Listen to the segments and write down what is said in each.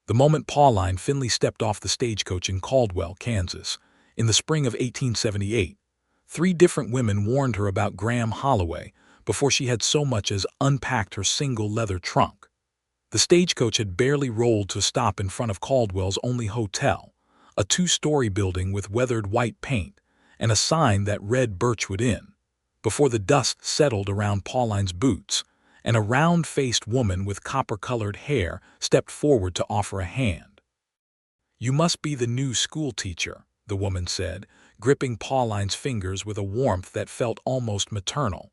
The moment Pauline Finley stepped off the stagecoach in Caldwell, Kansas, in the spring of 1878, 3 different women warned her about Graham Holloway before she had so much as unpacked her single leather trunk. The stagecoach had barely rolled to a stop in front of Caldwell's only hotel, a 2-story building with weathered white paint and a sign that read Birchwood Inn, before the dust settled around Pauline's boots, and a round-faced woman with copper-colored hair stepped forward to offer a hand. "You must be the new schoolteacher," the woman said, gripping Pauline's fingers with a warmth that felt almost maternal.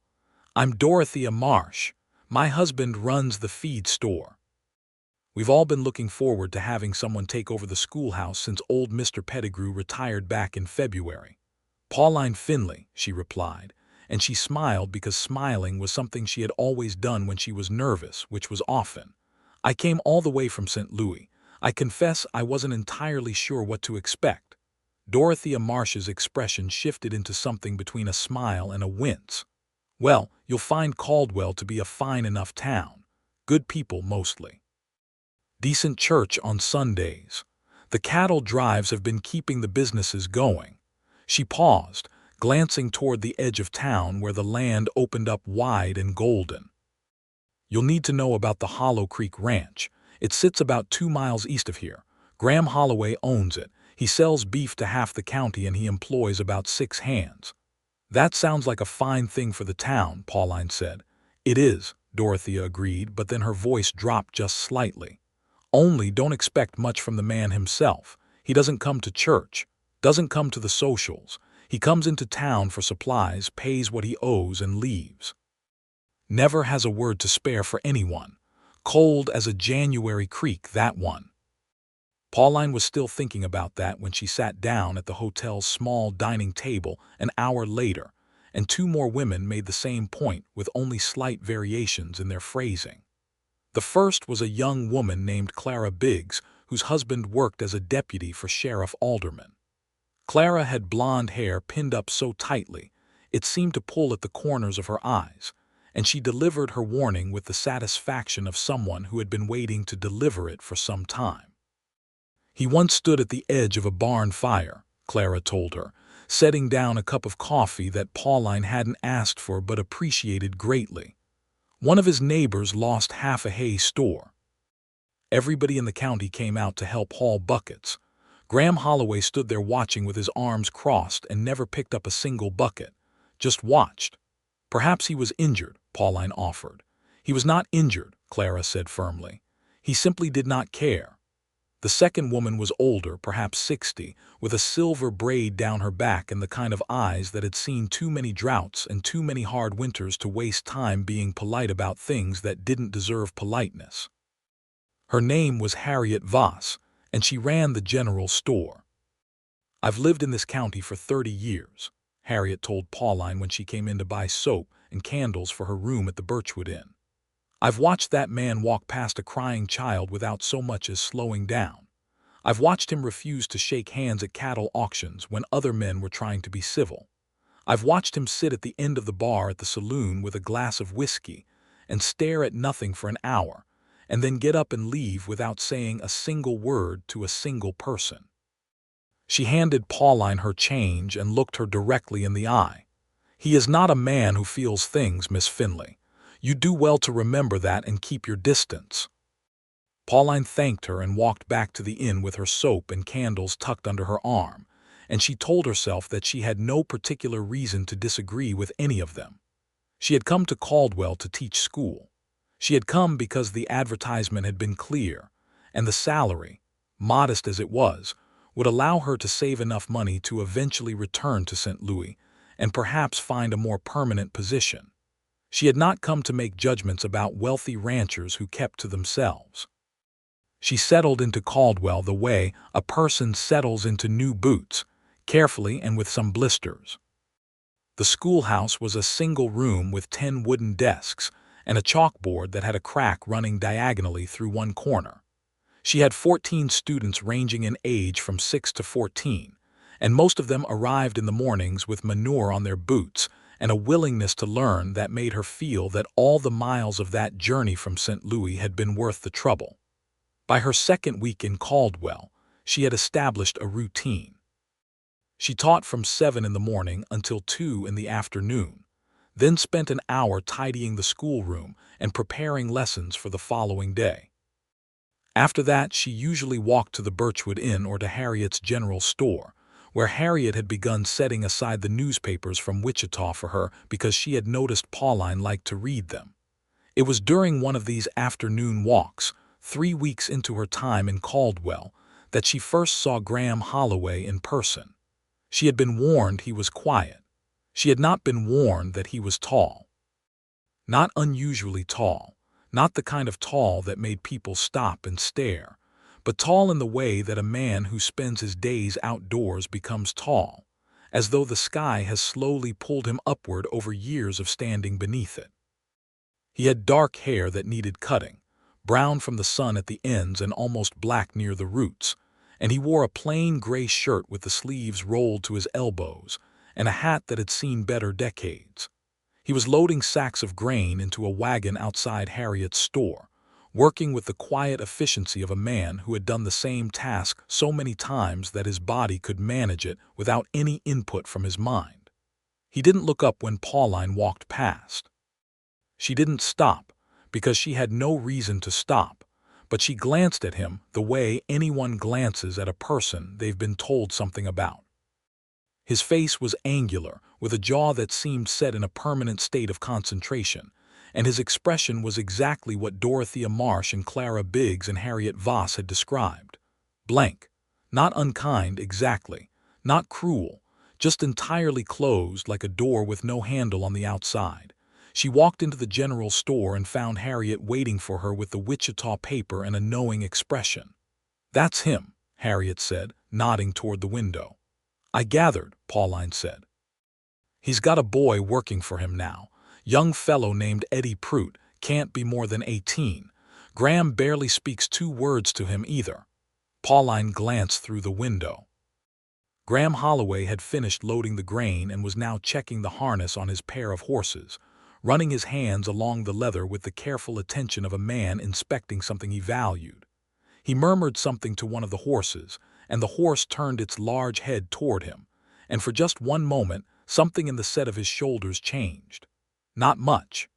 "I'm Dorothea Marsh. My husband runs the feed store. We've all been looking forward to having someone take over the schoolhouse since old Mr. Pettigrew retired back in February." "Pauline Finley," she replied, and she smiled because smiling was something she had always done when she was nervous, which was often. "I came all the way from St. Louis. I confess I wasn't entirely sure what to expect." Dorothea Marsh's expression shifted into something between a smile and a wince. "Well, you'll find Caldwell to be a fine enough town. Good people mostly. Decent church on Sundays. The cattle drives have been keeping the businesses going." She paused, glancing toward the edge of town where the land opened up wide and golden. "You'll need to know about the Hollow Creek Ranch. It sits about 2 miles east of here. Graham Holloway owns it. He sells beef to half the county and he employs about 6 hands." "That sounds like a fine thing for the town," Pauline said. "It is," Dorothea agreed, but then her voice dropped just slightly. "Only don't expect much from the man himself. He doesn't come to church, doesn't come to the socials. He comes into town for supplies, pays what he owes, and leaves. Never has a word to spare for anyone. Cold as a January creek, that one." Pauline was still thinking about that when she sat down at the hotel's small dining table an hour later, and 2 more women made the same point with only slight variations in their phrasing. The first was a young woman named Clara Biggs, whose husband worked as a deputy for Sheriff Alderman. Clara had blonde hair pinned up so tightly it seemed to pull at the corners of her eyes, and she delivered her warning with the satisfaction of someone who had been waiting to deliver it for some time. "He once stood at the edge of a barn fire," Clara told her, setting down a cup of coffee that Pauline hadn't asked for but appreciated greatly. "One of his neighbors lost half a hay store. Everybody in the county came out to help haul buckets. Graham Holloway stood there watching with his arms crossed and never picked up a single bucket. Just watched. Perhaps he was injured," Pauline offered. "He was not injured," Clara said firmly. "He simply did not care." The second woman was older, perhaps 60, with a silver braid down her back and the kind of eyes that had seen too many droughts and too many hard winters to waste time being polite about things that didn't deserve politeness. Her name was Harriet Voss, and she ran the general store. "I've lived in this county for 30 years, Harriet told Pauline when she came in to buy soap and candles for her room at the Birchwood Inn. "I've watched that man walk past a crying child without so much as slowing down. I've watched him refuse to shake hands at cattle auctions when other men were trying to be civil. I've watched him sit at the end of the bar at the saloon with a glass of whiskey and stare at nothing for an hour, and then get up and leave without saying a single word to a single person." She handed Pauline her change and looked her directly in the eye. "He is not a man who feels things, Miss Finley. You do well to remember that and keep your distance." Pauline thanked her and walked back to the inn with her soap and candles tucked under her arm, and she told herself that she had no particular reason to disagree with any of them. She had come to Caldwell to teach school. She had come because the advertisement had been clear, and the salary, modest as it was, would allow her to save enough money to eventually return to St. Louis and perhaps find a more permanent position. She had not come to make judgments about wealthy ranchers who kept to themselves. She settled into Caldwell the way a person settles into new boots, carefully and with some blisters. The schoolhouse was a single room with 10 wooden desks and a chalkboard that had a crack running diagonally through one corner. She had 14 students ranging in age from 6 to 14, and most of them arrived in the mornings with manure on their boots and a willingness to learn that made her feel that all the miles of that journey from St. Louis had been worth the trouble. By her second week in Caldwell, she had established a routine. She taught from 7 in the morning until 2 in the afternoon, then spent an hour tidying the schoolroom and preparing lessons for the following day. After that, she usually walked to the Birchwood Inn or to Harriet's general store, where Harriet had begun setting aside the newspapers from Wichita for her because she had noticed Pauline liked to read them. It was during one of these afternoon walks, 3 weeks into her time in Caldwell, that she first saw Graham Holloway in person. She had been warned he was quiet. She had not been warned that he was tall. Not unusually tall, not the kind of tall that made people stop and stare, but tall in the way that a man who spends his days outdoors becomes tall, as though the sky has slowly pulled him upward over years of standing beneath it. He had dark hair that needed cutting, brown from the sun at the ends and almost black near the roots, and he wore a plain gray shirt with the sleeves rolled to his elbows and a hat that had seen better decades. He was loading sacks of grain into a wagon outside Harriet's store, working with the quiet efficiency of a man who had done the same task so many times that his body could manage it without any input from his mind. He didn't look up when Pauline walked past. She didn't stop, because she had no reason to stop, but she glanced at him the way anyone glances at a person they've been told something about. His face was angular, with a jaw that seemed set in a permanent state of concentration, and his expression was exactly what Dorothea Marsh and Clara Biggs and Harriet Voss had described. Blank. Not unkind, exactly. Not cruel. Just entirely closed like a door with no handle on the outside. She walked into the general store and found Harriet waiting for her with the Wichita paper and a knowing expression. "That's him," Harriet said, nodding toward the window. "I gathered," Pauline said. "He's got a boy working for him now. Young fellow named Eddie Pruitt, can't be more than 18. Graham barely speaks 2 words to him either." Pauline glanced through the window. Graham Holloway had finished loading the grain and was now checking the harness on his pair of horses, running his hands along the leather with the careful attention of a man inspecting something he valued. He murmured something to one of the horses, and the horse turned its large head toward him, and for just one moment something in the set of his shoulders changed. Not much.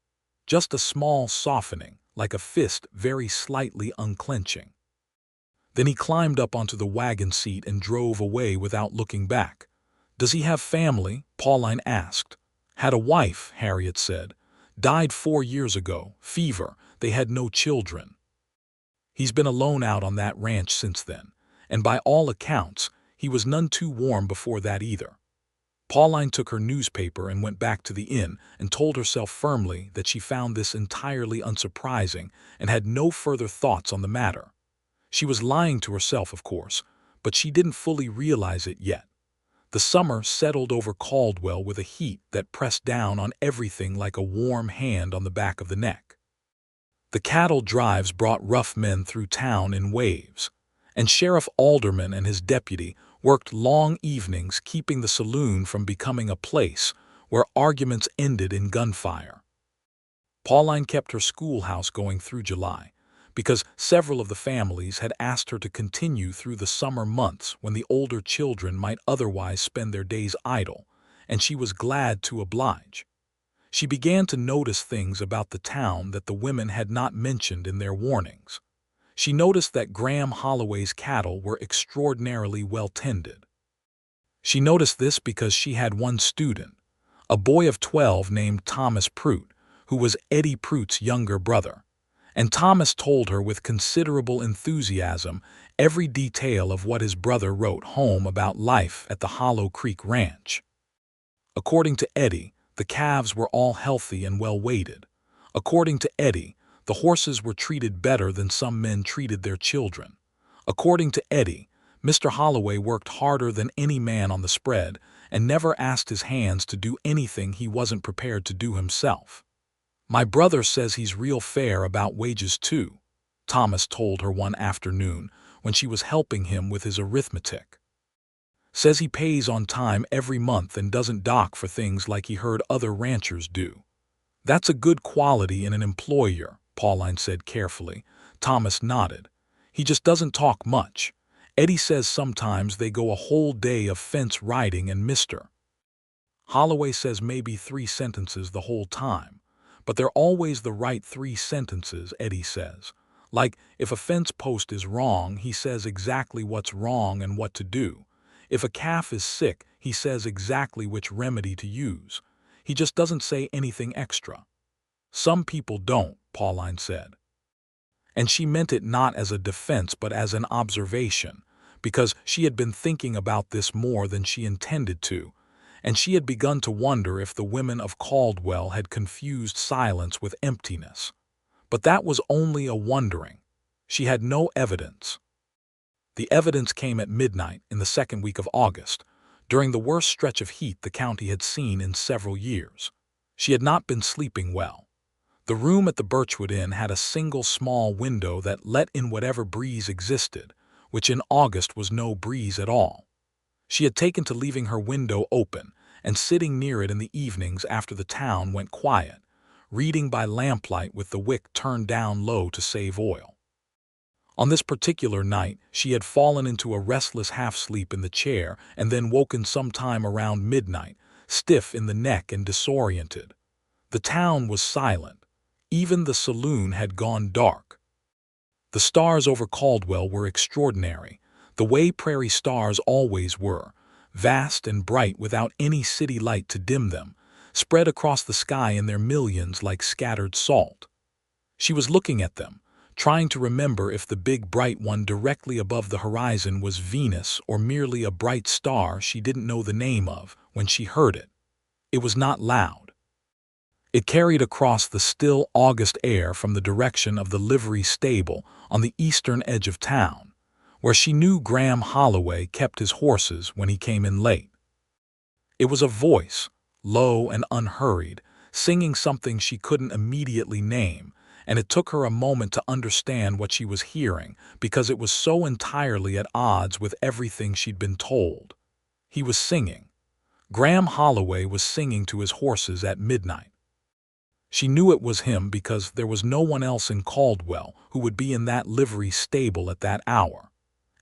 Just a small softening, like a fist very slightly unclenching. Then he climbed up onto the wagon seat and drove away without looking back. "Does he have family?" Pauline asked. "Had a wife," Harriet said. "Died 4 years ago, fever. They had no children. He's been alone out on that ranch since then, and by all accounts, he was none too warm before that either." Pauline took her newspaper and went back to the inn and told herself firmly that she found this entirely unsurprising and had no further thoughts on the matter. She was lying to herself, of course, but she didn't fully realize it yet. The summer settled over Caldwell with a heat that pressed down on everything like a warm hand on the back of the neck. The cattle drives brought rough men through town in waves, and Sheriff Alderman and his deputy worked long evenings keeping the saloon from becoming a place where arguments ended in gunfire. Pauline kept her schoolhouse going through July, because several of the families had asked her to continue through the summer months when the older children might otherwise spend their days idle, and she was glad to oblige. She began to notice things about the town that the women had not mentioned in their warnings. She noticed that Graham Holloway's cattle were extraordinarily well tended. She noticed this because she had one student, a boy of 12 named Thomas Pruitt, who was Eddie Pruitt's younger brother, and Thomas told her with considerable enthusiasm every detail of what his brother wrote home about life at the Hollow Creek Ranch. According to Eddie, the calves were all healthy and well-weighted. According to Eddie, the horses were treated better than some men treated their children. According to Eddie, Mr. Holloway worked harder than any man on the spread and never asked his hands to do anything he wasn't prepared to do himself. "My brother says he's real fair about wages too," Thomas told her one afternoon when she was helping him with his arithmetic. "Says he pays on time every month and doesn't dock for things like he heard other ranchers do." "That's a good quality in an employer," Pauline said carefully. Thomas nodded. He just doesn't talk much. Eddie says sometimes they go a whole day of fence riding and Mr. Holloway says maybe 3 sentences the whole time. But they're always the right 3 sentences, Eddie says. Like, if a fence post is wrong, he says exactly what's wrong and what to do. If a calf is sick, he says exactly which remedy to use. He just doesn't say anything extra. Some people don't, Pauline said. And she meant it not as a defense but as an observation, because she had been thinking about this more than she intended to, and she had begun to wonder if the women of Caldwell had confused silence with emptiness. But that was only a wondering. She had no evidence. The evidence came at midnight in the second week of August, during the worst stretch of heat the county had seen in several years. She had not been sleeping well. The room at the Birchwood Inn had a single small window that let in whatever breeze existed, which in August was no breeze at all. She had taken to leaving her window open and sitting near it in the evenings after the town went quiet, reading by lamplight with the wick turned down low to save oil. On this particular night, she had fallen into a restless half-sleep in the chair and then woken sometime around midnight, stiff in the neck and disoriented. The town was silent. Even the saloon had gone dark. The stars over Caldwell were extraordinary, the way prairie stars always were, vast and bright without any city light to dim them, spread across the sky in their millions like scattered salt. She was looking at them, trying to remember if the big bright one directly above the horizon was Venus or merely a bright star she didn't know the name of, when she heard it. It was not loud. It carried across the still August air from the direction of the livery stable on the eastern edge of town, where she knew Graham Holloway kept his horses when he came in late. It was a voice, low and unhurried, singing something she couldn't immediately name, and it took her a moment to understand what she was hearing because it was so entirely at odds with everything she'd been told. He was singing. Graham Holloway was singing to his horses at midnight. She knew it was him because there was no one else in Caldwell who would be in that livery stable at that hour,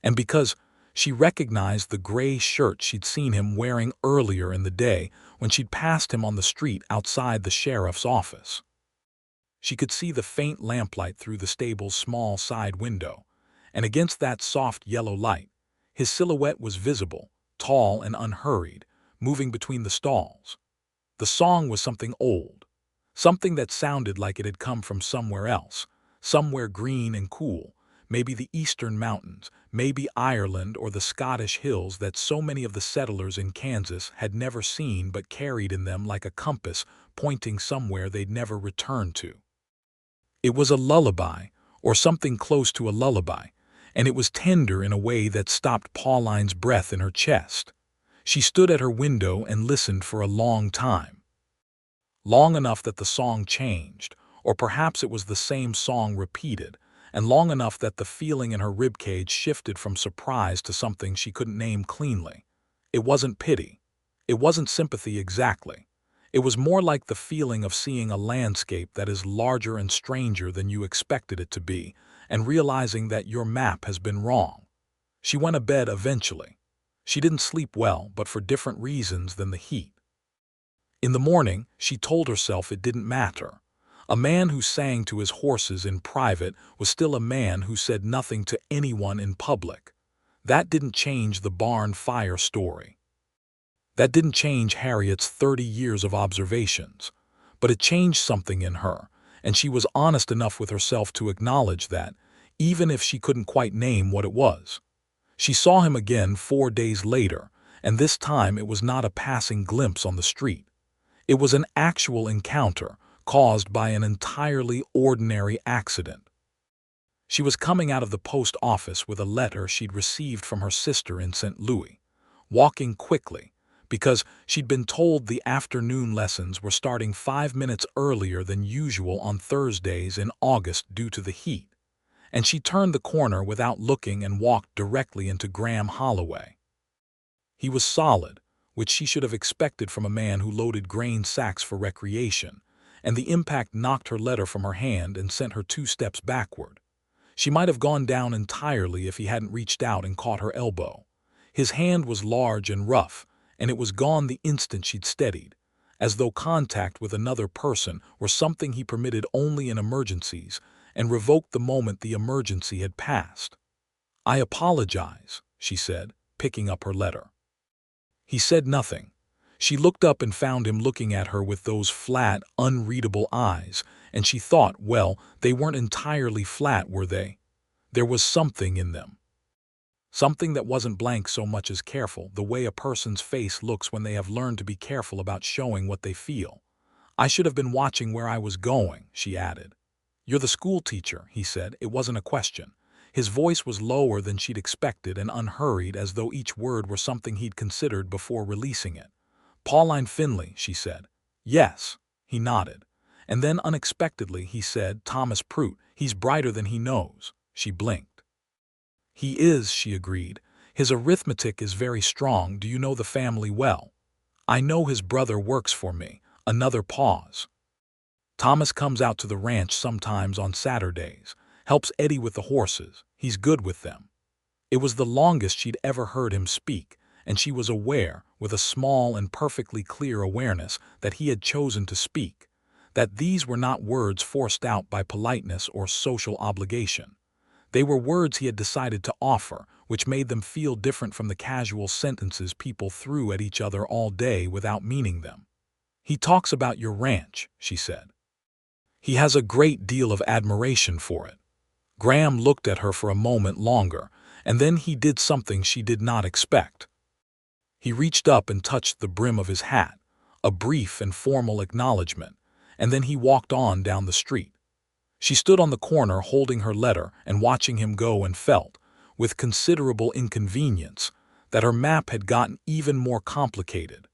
and because she recognized the gray shirt she'd seen him wearing earlier in the day when she'd passed him on the street outside the sheriff's office. She could see the faint lamplight through the stable's small side window, and against that soft yellow light, his silhouette was visible, tall and unhurried, moving between the stalls. The song was something old, something that sounded like it had come from somewhere else, somewhere green and cool, maybe the eastern mountains, maybe Ireland or the Scottish hills that so many of the settlers in Kansas had never seen but carried in them like a compass pointing somewhere they'd never return to. It was a lullaby, or something close to a lullaby, and it was tender in a way that stopped Pauline's breath in her chest. She stood at her window and listened for a long time. Long enough that the song changed, or perhaps it was the same song repeated, and long enough that the feeling in her ribcage shifted from surprise to something she couldn't name cleanly. It wasn't pity. It wasn't sympathy exactly. It was more like the feeling of seeing a landscape that is larger and stranger than you expected it to be, and realizing that your map has been wrong. She went to bed eventually. She didn't sleep well, but for different reasons than the heat. In the morning, she told herself it didn't matter. A man who sang to his horses in private was still a man who said nothing to anyone in public. That didn't change the barn fire story. That didn't change Harriet's 30 years of observations. But it changed something in her, and she was honest enough with herself to acknowledge that, even if she couldn't quite name what it was. She saw him again 4 days later, and this time it was not a passing glimpse on the street. It was an actual encounter caused by an entirely ordinary accident. She was coming out of the post office with a letter she'd received from her sister in St. Louis, walking quickly, because she'd been told the afternoon lessons were starting 5 minutes earlier than usual on Thursdays in August due to the heat, and she turned the corner without looking and walked directly into Graham Holloway. He was solid, which she should have expected from a man who loaded grain sacks for recreation, and the impact knocked her letter from her hand and sent her 2 steps backward. She might have gone down entirely if he hadn't reached out and caught her elbow. His hand was large and rough, and it was gone the instant she'd steadied, as though contact with another person were something he permitted only in emergencies, and revoked the moment the emergency had passed. "I apologize," she said, picking up her letter. He said nothing. She looked up and found him looking at her with those flat, unreadable eyes, and she thought, well, they weren't entirely flat, were they? There was something in them. Something that wasn't blank so much as careful, the way a person's face looks when they have learned to be careful about showing what they feel. "I should have been watching where I was going," she added. "You're the school teacher," he said. It wasn't a question. His voice was lower than she'd expected and unhurried, as though each word were something he'd considered before releasing it. "Pauline Finley," she said. "Yes." He nodded. And then unexpectedly he said, "Thomas Prout. He's brighter than he knows." She blinked. "He is," she agreed. "His arithmetic is very strong. Do you know the family well?" "I know his brother works for me." Another pause. "Thomas comes out to the ranch sometimes on Saturdays. Helps Eddie with the horses. He's good with them." It was the longest she'd ever heard him speak, and she was aware, with a small and perfectly clear awareness, that he had chosen to speak, that these were not words forced out by politeness or social obligation. They were words he had decided to offer, which made them feel different from the casual sentences people threw at each other all day without meaning them. "He talks about your ranch," she said. "He has a great deal of admiration for it." Graham looked at her for a moment longer, and then he did something she did not expect. He reached up and touched the brim of his hat, a brief and formal acknowledgement, and then he walked on down the street. She stood on the corner holding her letter and watching him go, and felt, with considerable inconvenience, that her map had gotten even more complicated.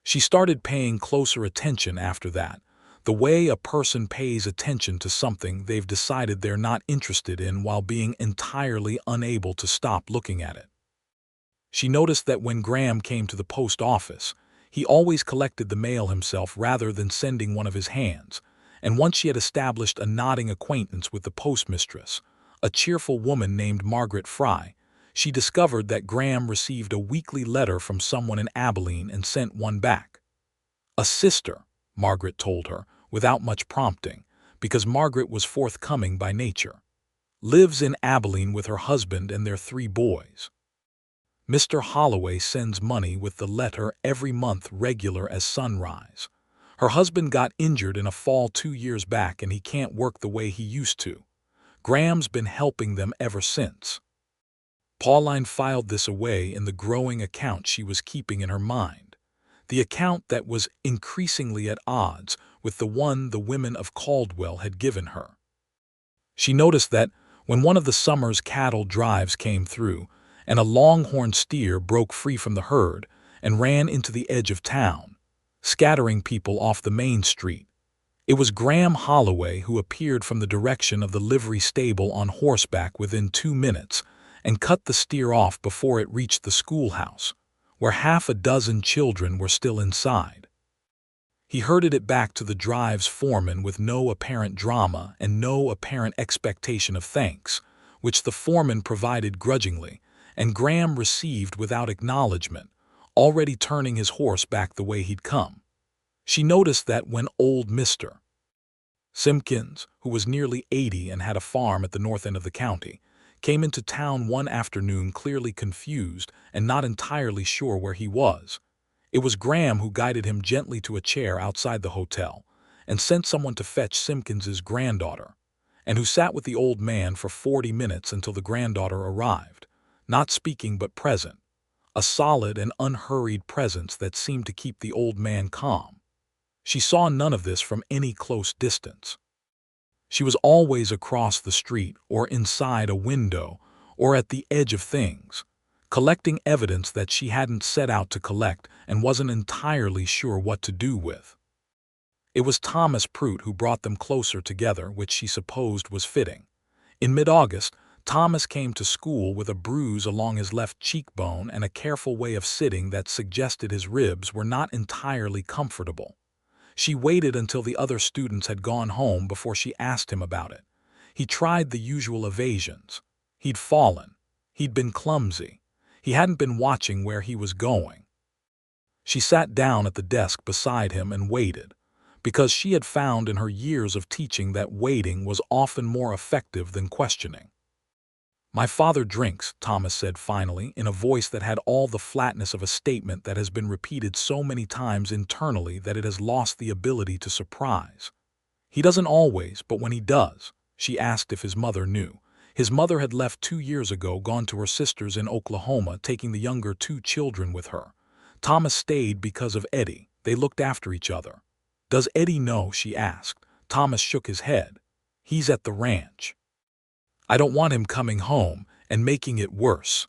She started paying closer attention after that, the way a person pays attention to something they've decided they're not interested in while being entirely unable to stop looking at it. She noticed that when Graham came to the post office, he always collected the mail himself rather than sending one of his hands, and once she had established a nodding acquaintance with the postmistress, a cheerful woman named Margaret Fry, she discovered that Graham received a weekly letter from someone in Abilene and sent one back. "A sister," Margaret told her, without much prompting, because Margaret was forthcoming by nature. "Lives in Abilene with her husband and their 3 boys. Mr. Holloway sends money with the letter every month, regular as sunrise. Her husband got injured in a fall 2 years back and he can't work the way he used to. Graham's been helping them ever since." Pauline filed this away in the growing account she was keeping in her mind, the account that was increasingly at odds with the one the women of Caldwell had given her. She noticed that when one of the summer's cattle drives came through, and a longhorn steer broke free from the herd and ran into the edge of town, scattering people off the main street, it was Graham Holloway who appeared from the direction of the livery stable on horseback within 2 minutes and cut the steer off before it reached the schoolhouse, where half a dozen children were still inside. He herded it back to the drive's foreman with no apparent drama and no apparent expectation of thanks, which the foreman provided grudgingly, and Graham received without acknowledgement, already turning his horse back the way he'd come. She noticed that when old Mr. Simpkins, who was nearly 80 and had a farm at the north end of the county, came into town one afternoon clearly confused and not entirely sure where he was, it was Graham who guided him gently to a chair outside the hotel and sent someone to fetch Simpkins's granddaughter, and who sat with the old man for 40 minutes until the granddaughter arrived, not speaking but present, a solid and unhurried presence that seemed to keep the old man calm. She saw none of this from any close distance. She was always across the street or inside a window or at the edge of things, collecting evidence that she hadn't set out to collect and wasn't entirely sure what to do with. It was Thomas Prout who brought them closer together, which she supposed was fitting. In mid-August, Thomas came to school with a bruise along his left cheekbone and a careful way of sitting that suggested his ribs were not entirely comfortable. She waited until the other students had gone home before she asked him about it. He tried the usual evasions. He'd fallen. He'd been clumsy. He hadn't been watching where he was going. She sat down at the desk beside him and waited, because she had found in her years of teaching that waiting was often more effective than questioning. "My father drinks," Thomas said finally, in a voice that had all the flatness of a statement that has been repeated so many times internally that it has lost the ability to surprise. "He doesn't always, but when he does." She asked if his mother knew. His mother had left 2 years ago, gone to her sister's in Oklahoma, taking the younger 2 children with her. Thomas stayed because of Eddie. They looked after each other. "Does Eddie know?" she asked. Thomas shook his head. "He's at the ranch. I don't want him coming home and making it worse."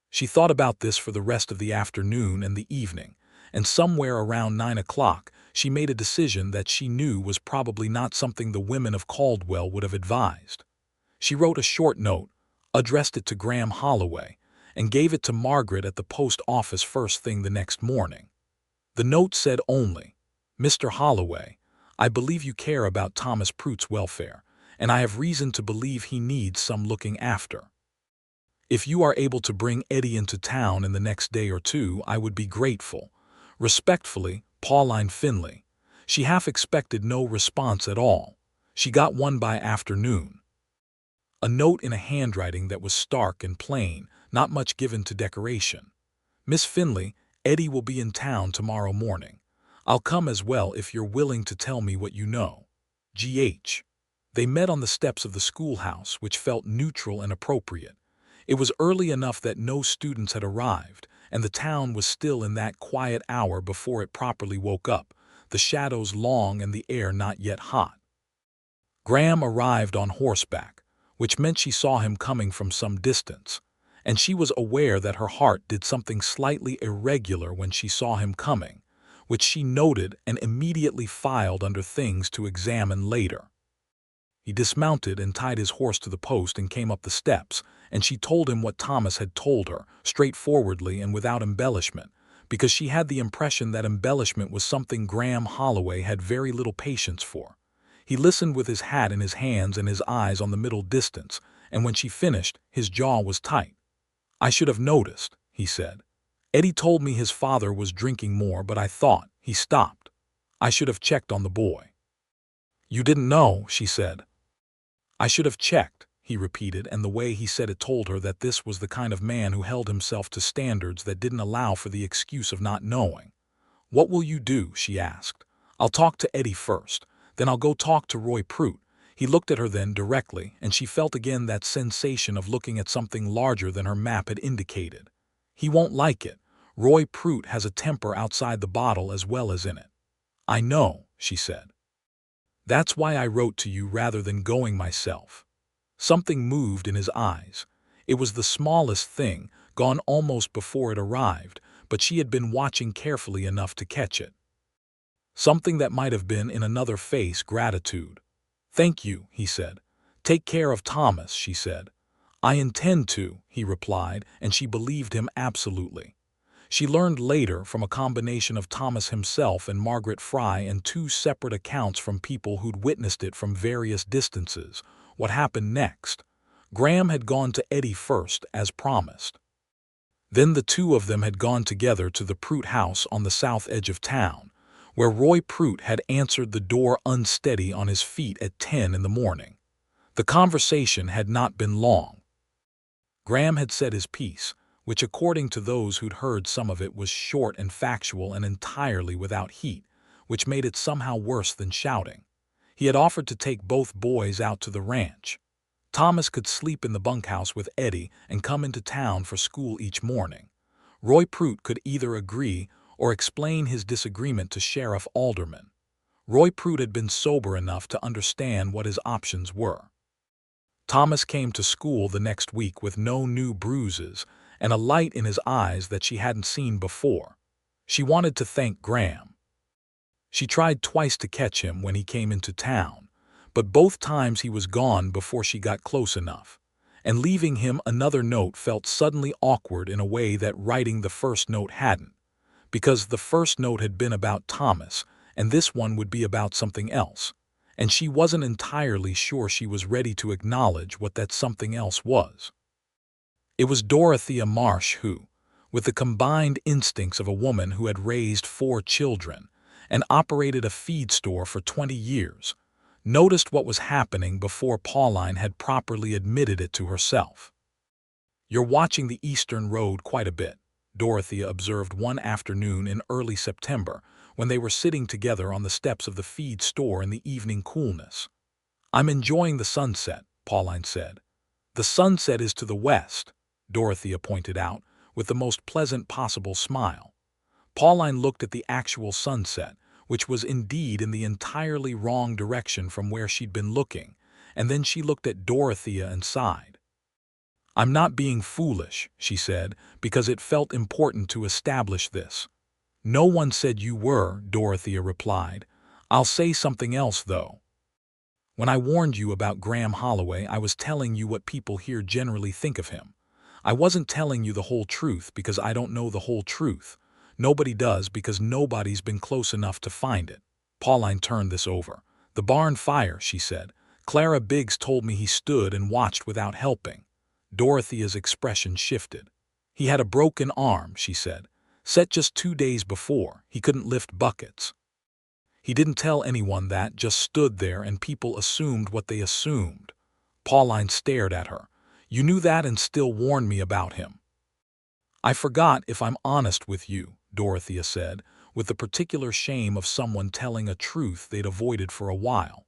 She thought about this for the rest of the afternoon and the evening, and somewhere around 9 o'clock she made a decision that she knew was probably not something the women of Caldwell would have advised. She wrote a short note, addressed it to Graham Holloway, and gave it to Margaret at the post office first thing the next morning. The note said only, "Mr. Holloway, I believe you care about Thomas Pruitt's welfare, and I have reason to believe he needs some looking after. If you are able to bring Eddie into town in the next day or 2, I would be grateful. Respectfully, Pauline Finley." She half expected no response at all. She got one by afternoon. A note in a handwriting that was stark and plain, not much given to decoration. "Miss Finley, Eddie will be in town tomorrow morning. I'll come as well if you're willing to tell me what you know. G.H." They met on the steps of the schoolhouse, which felt neutral and appropriate. It was early enough that no students had arrived, and the town was still in that quiet hour before it properly woke up, the shadows long and the air not yet hot. Graham arrived on horseback, which meant she saw him coming from some distance, and she was aware that her heart did something slightly irregular when she saw him coming, which she noted and immediately filed under things to examine later. He dismounted and tied his horse to the post and came up the steps, and she told him what Thomas had told her, straightforwardly and without embellishment, because she had the impression that embellishment was something Graham Holloway had very little patience for. He listened with his hat in his hands and his eyes on the middle distance, and when she finished, his jaw was tight. "I should have noticed," he said. "Eddie told me his father was drinking more, but I thought—" He stopped. "I should have checked on the boy." "You didn't know," she said. "I should have checked," he repeated, and the way he said it told her that this was the kind of man who held himself to standards that didn't allow for the excuse of not knowing. "What will you do?" she asked. "I'll talk to Eddie first. Then I'll go talk to Roy Pruitt." He looked at her then directly, and she felt again that sensation of looking at something larger than her map had indicated. "He won't like it. Roy Pruitt has a temper outside the bottle as well as in it." "I know," she said. "That's why I wrote to you rather than going myself." Something moved in his eyes. It was the smallest thing, gone almost before it arrived, but she had been watching carefully enough to catch it. Something that might have been in another face gratitude. "Thank you," he said. "Take care of Thomas," she said. "I intend to," he replied, and she believed him absolutely. She learned later, from a combination of Thomas himself and Margaret Fry and 2 separate accounts from people who'd witnessed it from various distances, what happened next. Graham had gone to Eddie first, as promised. Then the 2 of them had gone together to the Pruitt house on the south edge of town, where Roy Pruitt had answered the door unsteady on his feet at 10 in the morning. The conversation had not been long. Graham had said his piece, which according to those who'd heard some of it was short and factual and entirely without heat, which made it somehow worse than shouting. He had offered to take both boys out to the ranch. Thomas could sleep in the bunkhouse with Eddie and come into town for school each morning. Roy Pruitt could either agree or explain his disagreement to Sheriff Alderman. Roy Pruitt had been sober enough to understand what his options were. Thomas came to school the next week with no new bruises and a light in his eyes that she hadn't seen before. She wanted to thank Graham. She tried twice to catch him when he came into town, but both times he was gone before she got close enough, and leaving him another note felt suddenly awkward in a way that writing the first note hadn't, because the first note had been about Thomas, and this one would be about something else, and she wasn't entirely sure she was ready to acknowledge what that something else was. It was Dorothea Marsh who, with the combined instincts of a woman who had raised 4 children and operated a feed store for 20 years, noticed what was happening before Pauline had properly admitted it to herself. "You're watching the Eastern Road quite a bit," Dorothea observed one afternoon in early September when they were sitting together on the steps of the feed store in the evening coolness. "I'm enjoying the sunset," Pauline said. "The sunset is to the west," Dorothea pointed out, with the most pleasant possible smile. Pauline looked at the actual sunset, which was indeed in the entirely wrong direction from where she'd been looking, and then she looked at Dorothea and sighed. "I'm not being foolish," she said, because it felt important to establish this. "No one said you were," Dorothea replied. "I'll say something else, though. When I warned you about Graham Holloway, I was telling you what people here generally think of him. I wasn't telling you the whole truth because I don't know the whole truth. Nobody does because nobody's been close enough to find it." Pauline turned this over. "The barn fire," she said. "Clara Biggs told me he stood and watched without helping." Dorothea's expression shifted. "He had a broken arm," she said. "Set just 2 days before, he couldn't lift buckets. He didn't tell anyone that, just stood there, and people assumed what they assumed." Pauline stared at her. "You knew that and still warned me about him." "I forgot, if I'm honest with you," Dorothea said, with the particular shame of someone telling a truth they'd avoided for a while.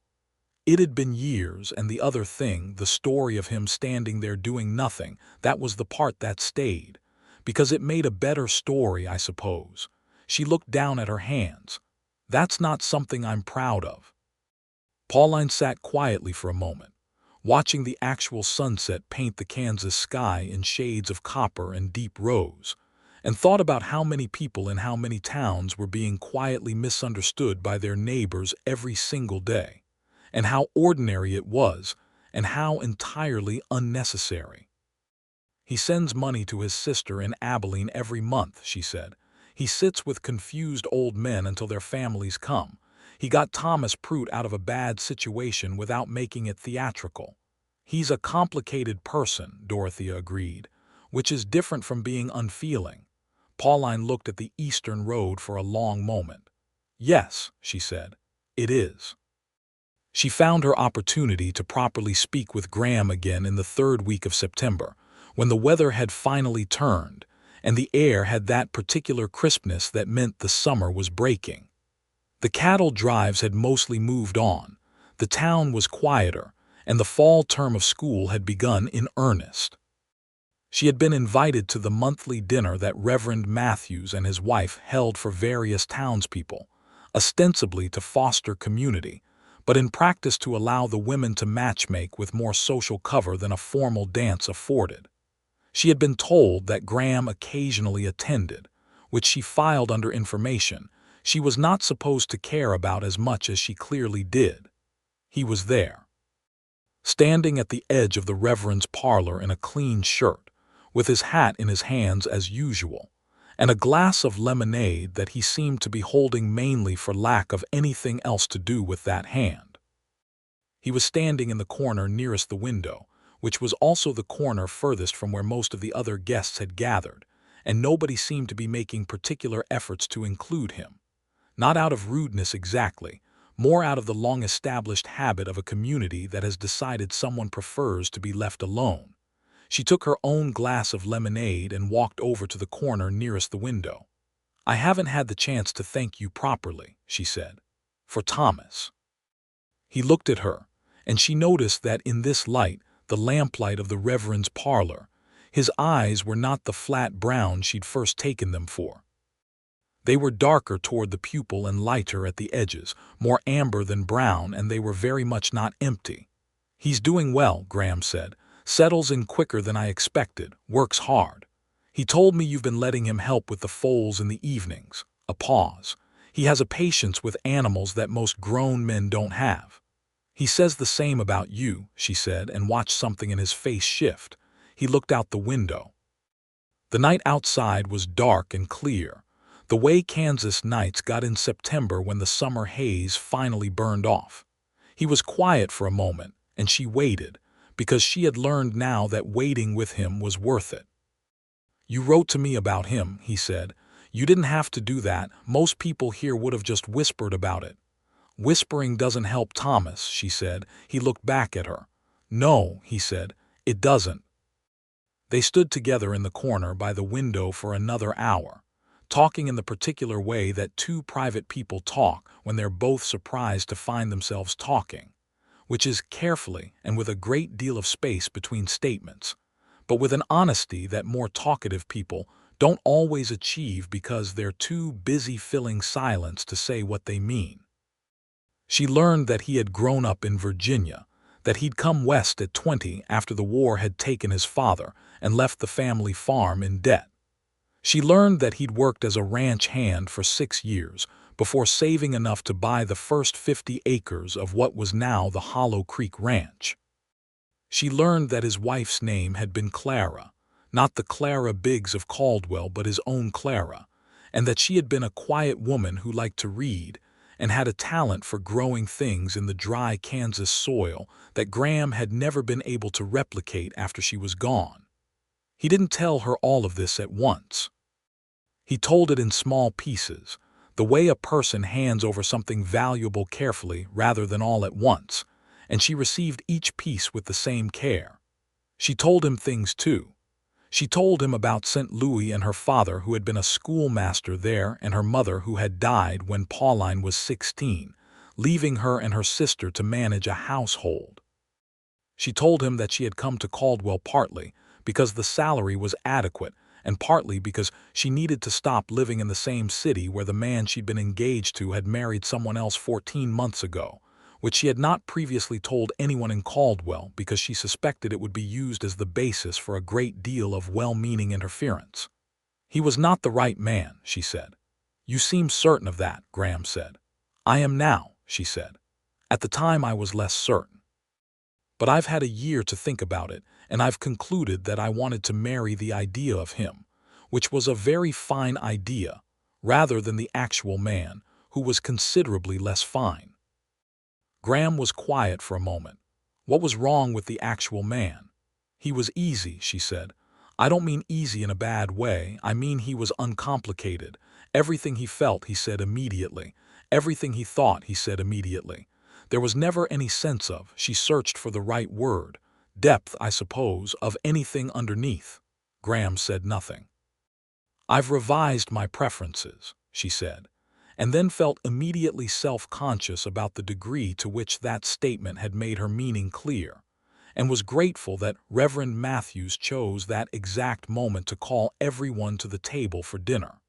It had been years, and the other thing, the story of him standing there doing nothing, that was the part that stayed. Because it made a better story, I suppose. She looked down at her hands. "That's not something I'm proud of." Pauline sat quietly for a moment, watching the actual sunset paint the Kansas sky in shades of copper and deep rose, and thought about how many people in how many towns were being quietly misunderstood by their neighbors every single day, and how ordinary it was, and how entirely unnecessary. "He sends money to his sister in Abilene every month," she said. "He sits with confused old men until their families come. He got Thomas Pruitt out of a bad situation without making it theatrical." "He's a complicated person," Dorothea agreed, "which is different from being unfeeling." Pauline looked at the Eastern Road for a long moment. "Yes," she said, "it is." She found her opportunity to properly speak with Graham again in the 3rd week of September, when the weather had finally turned, and the air had that particular crispness that meant the summer was breaking. The cattle drives had mostly moved on, the town was quieter, and the fall term of school had begun in earnest. She had been invited to the monthly dinner that Reverend Matthews and his wife held for various townspeople, ostensibly to foster community, but in practice to allow the women to matchmake with more social cover than a formal dance afforded. She had been told that Graham occasionally attended, which she filed under information she was not supposed to care about as much as she clearly did. He was there, standing at the edge of the Reverend's parlor in a clean shirt, with his hat in his hands as usual, and a glass of lemonade that he seemed to be holding mainly for lack of anything else to do with that hand. He was standing in the corner nearest the window, which was also the corner furthest from where most of the other guests had gathered, and nobody seemed to be making particular efforts to include him. Not out of rudeness exactly, more out of the long-established habit of a community that has decided someone prefers to be left alone. She took her own glass of lemonade and walked over to the corner nearest the window. "I haven't had the chance to thank you properly," she said, "for Thomas." He looked at her, and she noticed that in this light, the lamplight of the Reverend's parlor, his eyes were not the flat brown she'd first taken them for. They were darker toward the pupil and lighter at the edges, more amber than brown, and they were very much not empty. "He's doing well," Graham said. "Settles in quicker than I expected, works hard. He told me you've been letting him help with the foals in the evenings." A pause. "He has a patience with animals that most grown men don't have." "He says the same about you," she said, and watched something in his face shift. He looked out the window. The night outside was dark and clear, the way Kansas nights got in September when the summer haze finally burned off. He was quiet for a moment, and she waited, because she had learned now that waiting with him was worth it. "You wrote to me about him," he said. "You didn't have to do that. Most people here would have just whispered about it." "Whispering doesn't help Thomas," she said. He looked back at her. "No," he said, "it doesn't." They stood together in the corner by the window for another hour, talking in the particular way that two private people talk when they're both surprised to find themselves talking, which is carefully and with a great deal of space between statements, but with an honesty that more talkative people don't always achieve because they're too busy filling silence to say what they mean. She learned that he had grown up in Virginia, that he'd come west at 20 after the war had taken his father and left the family farm in debt. She learned that he'd worked as a ranch hand for 6 years before saving enough to buy the first 50 acres of what was now the Hollow Creek Ranch. She learned that his wife's name had been Clara, not the Clara Biggs of Caldwell but his own Clara, and that she had been a quiet woman who liked to read and had a talent for growing things in the dry Kansas soil that Graham had never been able to replicate after she was gone. He didn't tell her all of this at once. He told it in small pieces, the way a person hands over something valuable carefully rather than all at once, and she received each piece with the same care. She told him things too. She told him about St. Louis and her father who had been a schoolmaster there and her mother who had died when Pauline was 16, leaving her and her sister to manage a household. She told him that she had come to Caldwell partly because the salary was adequate and partly because she needed to stop living in the same city where the man she'd been engaged to had married someone else 14 months ago, which she had not previously told anyone in Caldwell because she suspected it would be used as the basis for a great deal of well-meaning interference. "He was not the right man," she said. "You seem certain of that," Graham said. "I am now," she said. "At the time I was less certain. But I've had a year to think about it, and I've concluded that I wanted to marry the idea of him, which was a very fine idea, rather than the actual man, who was considerably less fine." Graham was quiet for a moment. What was wrong with the actual man? "He was easy," she said. "I don't mean easy in a bad way. I mean he was uncomplicated. Everything he felt, he said immediately. Everything he thought, he said immediately. There was never any sense of," she searched for the right word, "depth, I suppose, of anything underneath." Graham said nothing. "I've revised my preferences," she said, and then felt immediately self-conscious about the degree to which that statement had made her meaning clear, and was grateful that Reverend Matthews chose that exact moment to call everyone to the table for dinner.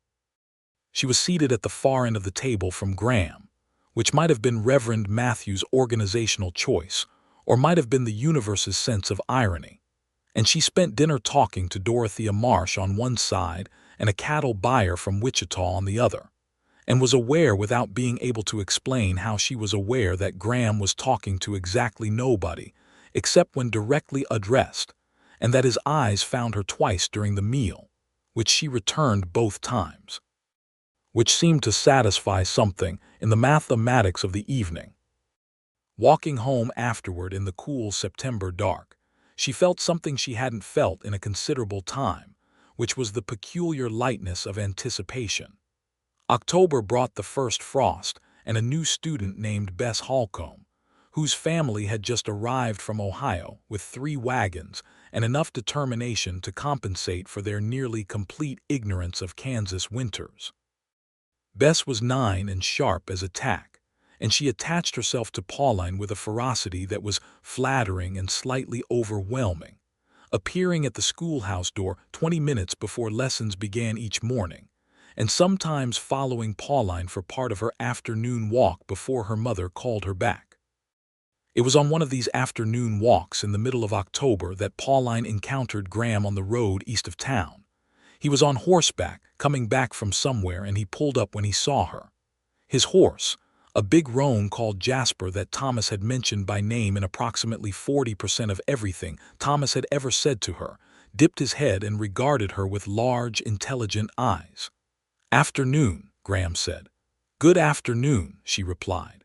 She was seated at the far end of the table from Graham, which might have been Reverend Matthews' organizational choice, or might have been the universe's sense of irony, and she spent dinner talking to Dorothea Marsh on one side and a cattle buyer from Wichita on the other, and was aware without being able to explain how she was aware that Graham was talking to exactly nobody, except when directly addressed, and that his eyes found her twice during the meal, which she returned both times, which seemed to satisfy something in the mathematics of the evening. Walking home afterward in the cool September dark, she felt something she hadn't felt in a considerable time, which was the peculiar lightness of anticipation. October brought the first frost and a new student named Bess Holcomb, whose family had just arrived from Ohio with 3 wagons and enough determination to compensate for their nearly complete ignorance of Kansas winters. Bess was 9 and sharp as a tack, and she attached herself to Pauline with a ferocity that was flattering and slightly overwhelming, appearing at the schoolhouse door 20 minutes before lessons began each morning, and sometimes following Pauline for part of her afternoon walk before her mother called her back. It was on one of these afternoon walks in the middle of October that Pauline encountered Graham on the road east of town. He was on horseback, coming back from somewhere, and he pulled up when he saw her. His horse, a big roan called Jasper that Thomas had mentioned by name in approximately 40% of everything Thomas had ever said to her, dipped his head and regarded her with large, intelligent eyes. "Afternoon," Graham said. "Good afternoon," she replied.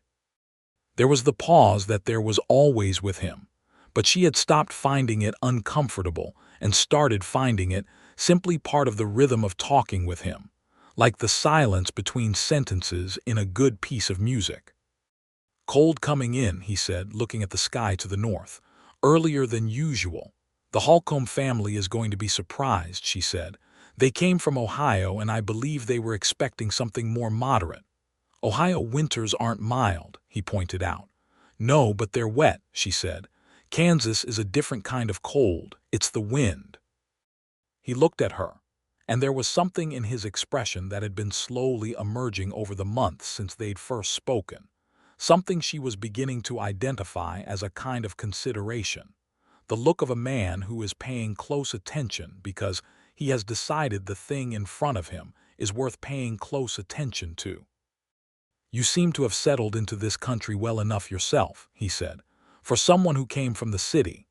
There was the pause that there was always with him, but she had stopped finding it uncomfortable and started finding it simply part of the rhythm of talking with him, like the silence between sentences in a good piece of music. "Cold coming in," he said, looking at the sky to the north. "Earlier than usual. The Holcomb family is going to be surprised," she said. "They came from Ohio, and I believe they were expecting something more moderate." "Ohio winters aren't mild," he pointed out. "No, but they're wet," she said. "Kansas is a different kind of cold. It's the wind." He looked at her, and there was something in his expression that had been slowly emerging over the months since they'd first spoken, something she was beginning to identify as a kind of consideration, the look of a man who is paying close attention because he has decided the thing in front of him is worth paying close attention to. "You seem to have settled into this country well enough yourself," he said, "for someone who came from the city."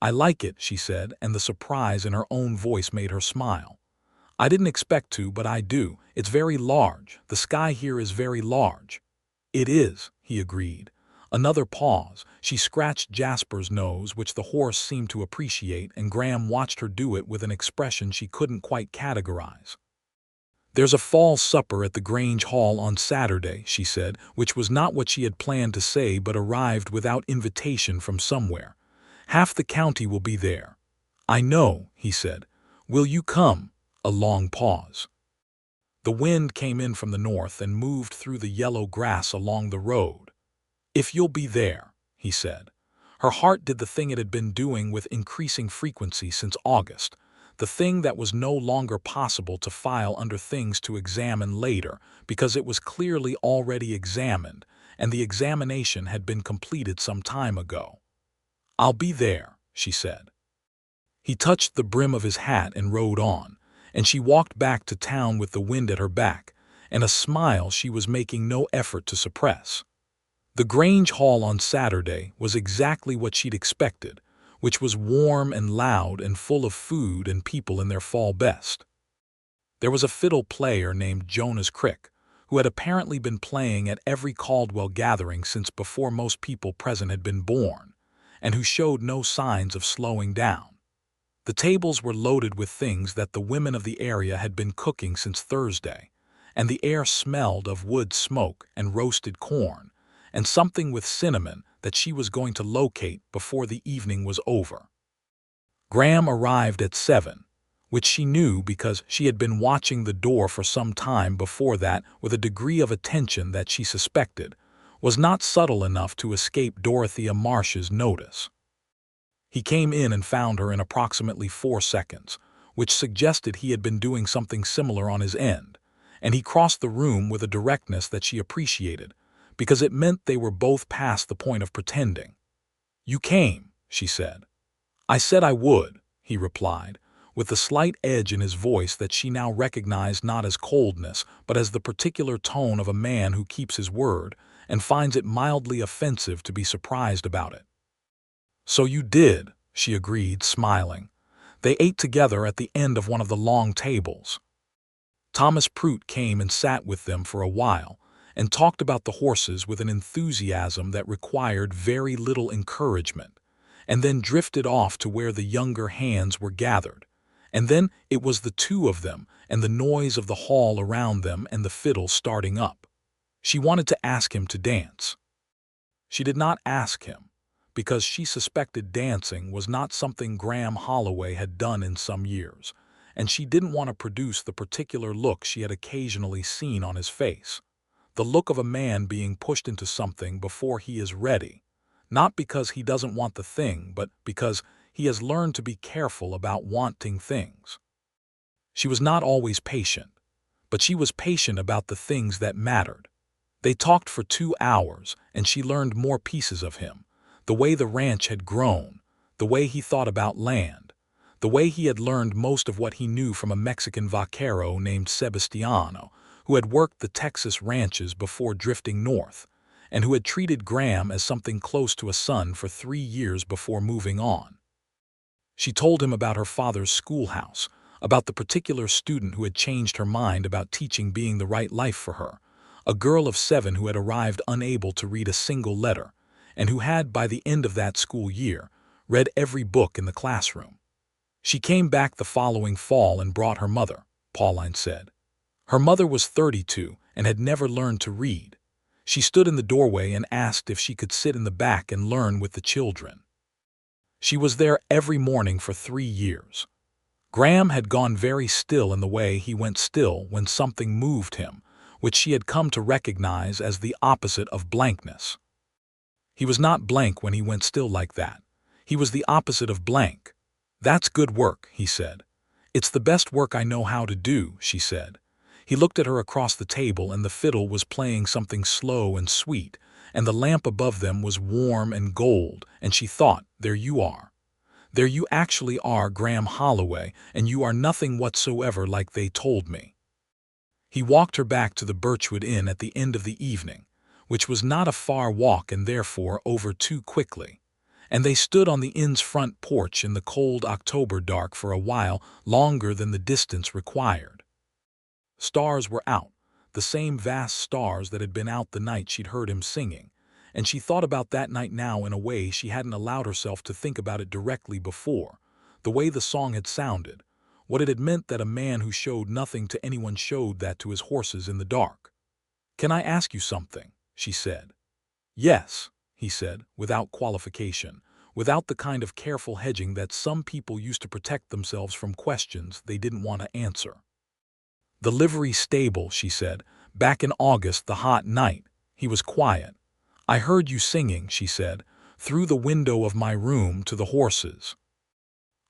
"I like it," she said, and the surprise in her own voice made her smile. "I didn't expect to, but I do. It's very large. The sky here is very large." "It is," he agreed. Another pause. She scratched Jasper's nose, which the horse seemed to appreciate, and Graham watched her do it with an expression she couldn't quite categorize. "There's a fall supper at the Grange Hall on Saturday," she said, which was not what she had planned to say but arrived without invitation from somewhere. "Half the county will be there." "I know," he said. "Will you come?" A long pause. The wind came in from the north and moved through the yellow grass along the road. "If you'll be there," he said. Her heart did the thing it had been doing with increasing frequency since August, the thing that was no longer possible to file under things to examine later because it was clearly already examined, and the examination had been completed some time ago. "I'll be there," she said. He touched the brim of his hat and rode on, and she walked back to town with the wind at her back, and a smile she was making no effort to suppress. The Grange Hall on Saturday was exactly what she'd expected, which was warm and loud and full of food and people in their fall best. There was a fiddle player named Jonas Crick, who had apparently been playing at every Caldwell gathering since before most people present had been born, and who showed no signs of slowing down. The tables were loaded with things that the women of the area had been cooking since Thursday, and the air smelled of wood smoke and roasted corn, and something with cinnamon that she was going to locate before the evening was over. Graham arrived at 7, which she knew because she had been watching the door for some time before that with a degree of attention that she suspected was not subtle enough to escape Dorothea Marsh's notice. He came in and found her in approximately 4 seconds, which suggested he had been doing something similar on his end, and he crossed the room with a directness that she appreciated, because it meant they were both past the point of pretending. "You came," she said. "I said I would," he replied, with the slight edge in his voice that she now recognized not as coldness but as the particular tone of a man who keeps his word and finds it mildly offensive to be surprised about it. "So you did," she agreed, smiling. They ate together at the end of one of the long tables. Thomas Prout came and sat with them for a while, and talked about the horses with an enthusiasm that required very little encouragement, and then drifted off to where the younger hands were gathered, and then it was the two of them and the noise of the hall around them and the fiddle starting up. She wanted to ask him to dance. She did not ask him, because she suspected dancing was not something Graham Holloway had done in some years, and she didn't want to produce the particular look she had occasionally seen on his face. The look of a man being pushed into something before he is ready, not because he doesn't want the thing, but because he has learned to be careful about wanting things. She was not always patient, but she was patient about the things that mattered. They talked for 2 hours, and she learned more pieces of him, the way the ranch had grown, the way he thought about land, the way he had learned most of what he knew from a Mexican vaquero named Sebastiano, who had worked the Texas ranches before drifting north, and who had treated Graham as something close to a son for 3 years before moving on. She told him about her father's schoolhouse, about the particular student who had changed her mind about teaching being the right life for her, a girl of 7 who had arrived unable to read a single letter, and who had, by the end of that school year, read every book in the classroom. She came back the following fall and brought her mother, Pauline said. Her mother was 32 and had never learned to read. She stood in the doorway and asked if she could sit in the back and learn with the children. She was there every morning for 3 years. Graham had gone very still in the way he went still when something moved him, which she had come to recognize as the opposite of blankness. He was not blank when he went still like that. He was the opposite of blank. "That's good work," he said. "It's the best work I know how to do," she said. He looked at her across the table, and the fiddle was playing something slow and sweet, and the lamp above them was warm and gold, and she thought, "There you are. There you actually are, Graham Holloway, and you are nothing whatsoever like they told me." He walked her back to the Birchwood Inn at the end of the evening, which was not a far walk and therefore over too quickly, and they stood on the inn's front porch in the cold October dark for a while longer than the distance required. Stars were out, the same vast stars that had been out the night she'd heard him singing, and she thought about that night now in a way she hadn't allowed herself to think about it directly before, the way the song had sounded, what it had meant that a man who showed nothing to anyone showed that to his horses in the dark. "Can I ask you something?" she said. "Yes," he said, without qualification, without the kind of careful hedging that some people used to protect themselves from questions they didn't want to answer. "The livery stable," she said. "Back in August, the hot night. He was quiet. I heard you singing," she said, "through the window of my room to the horses."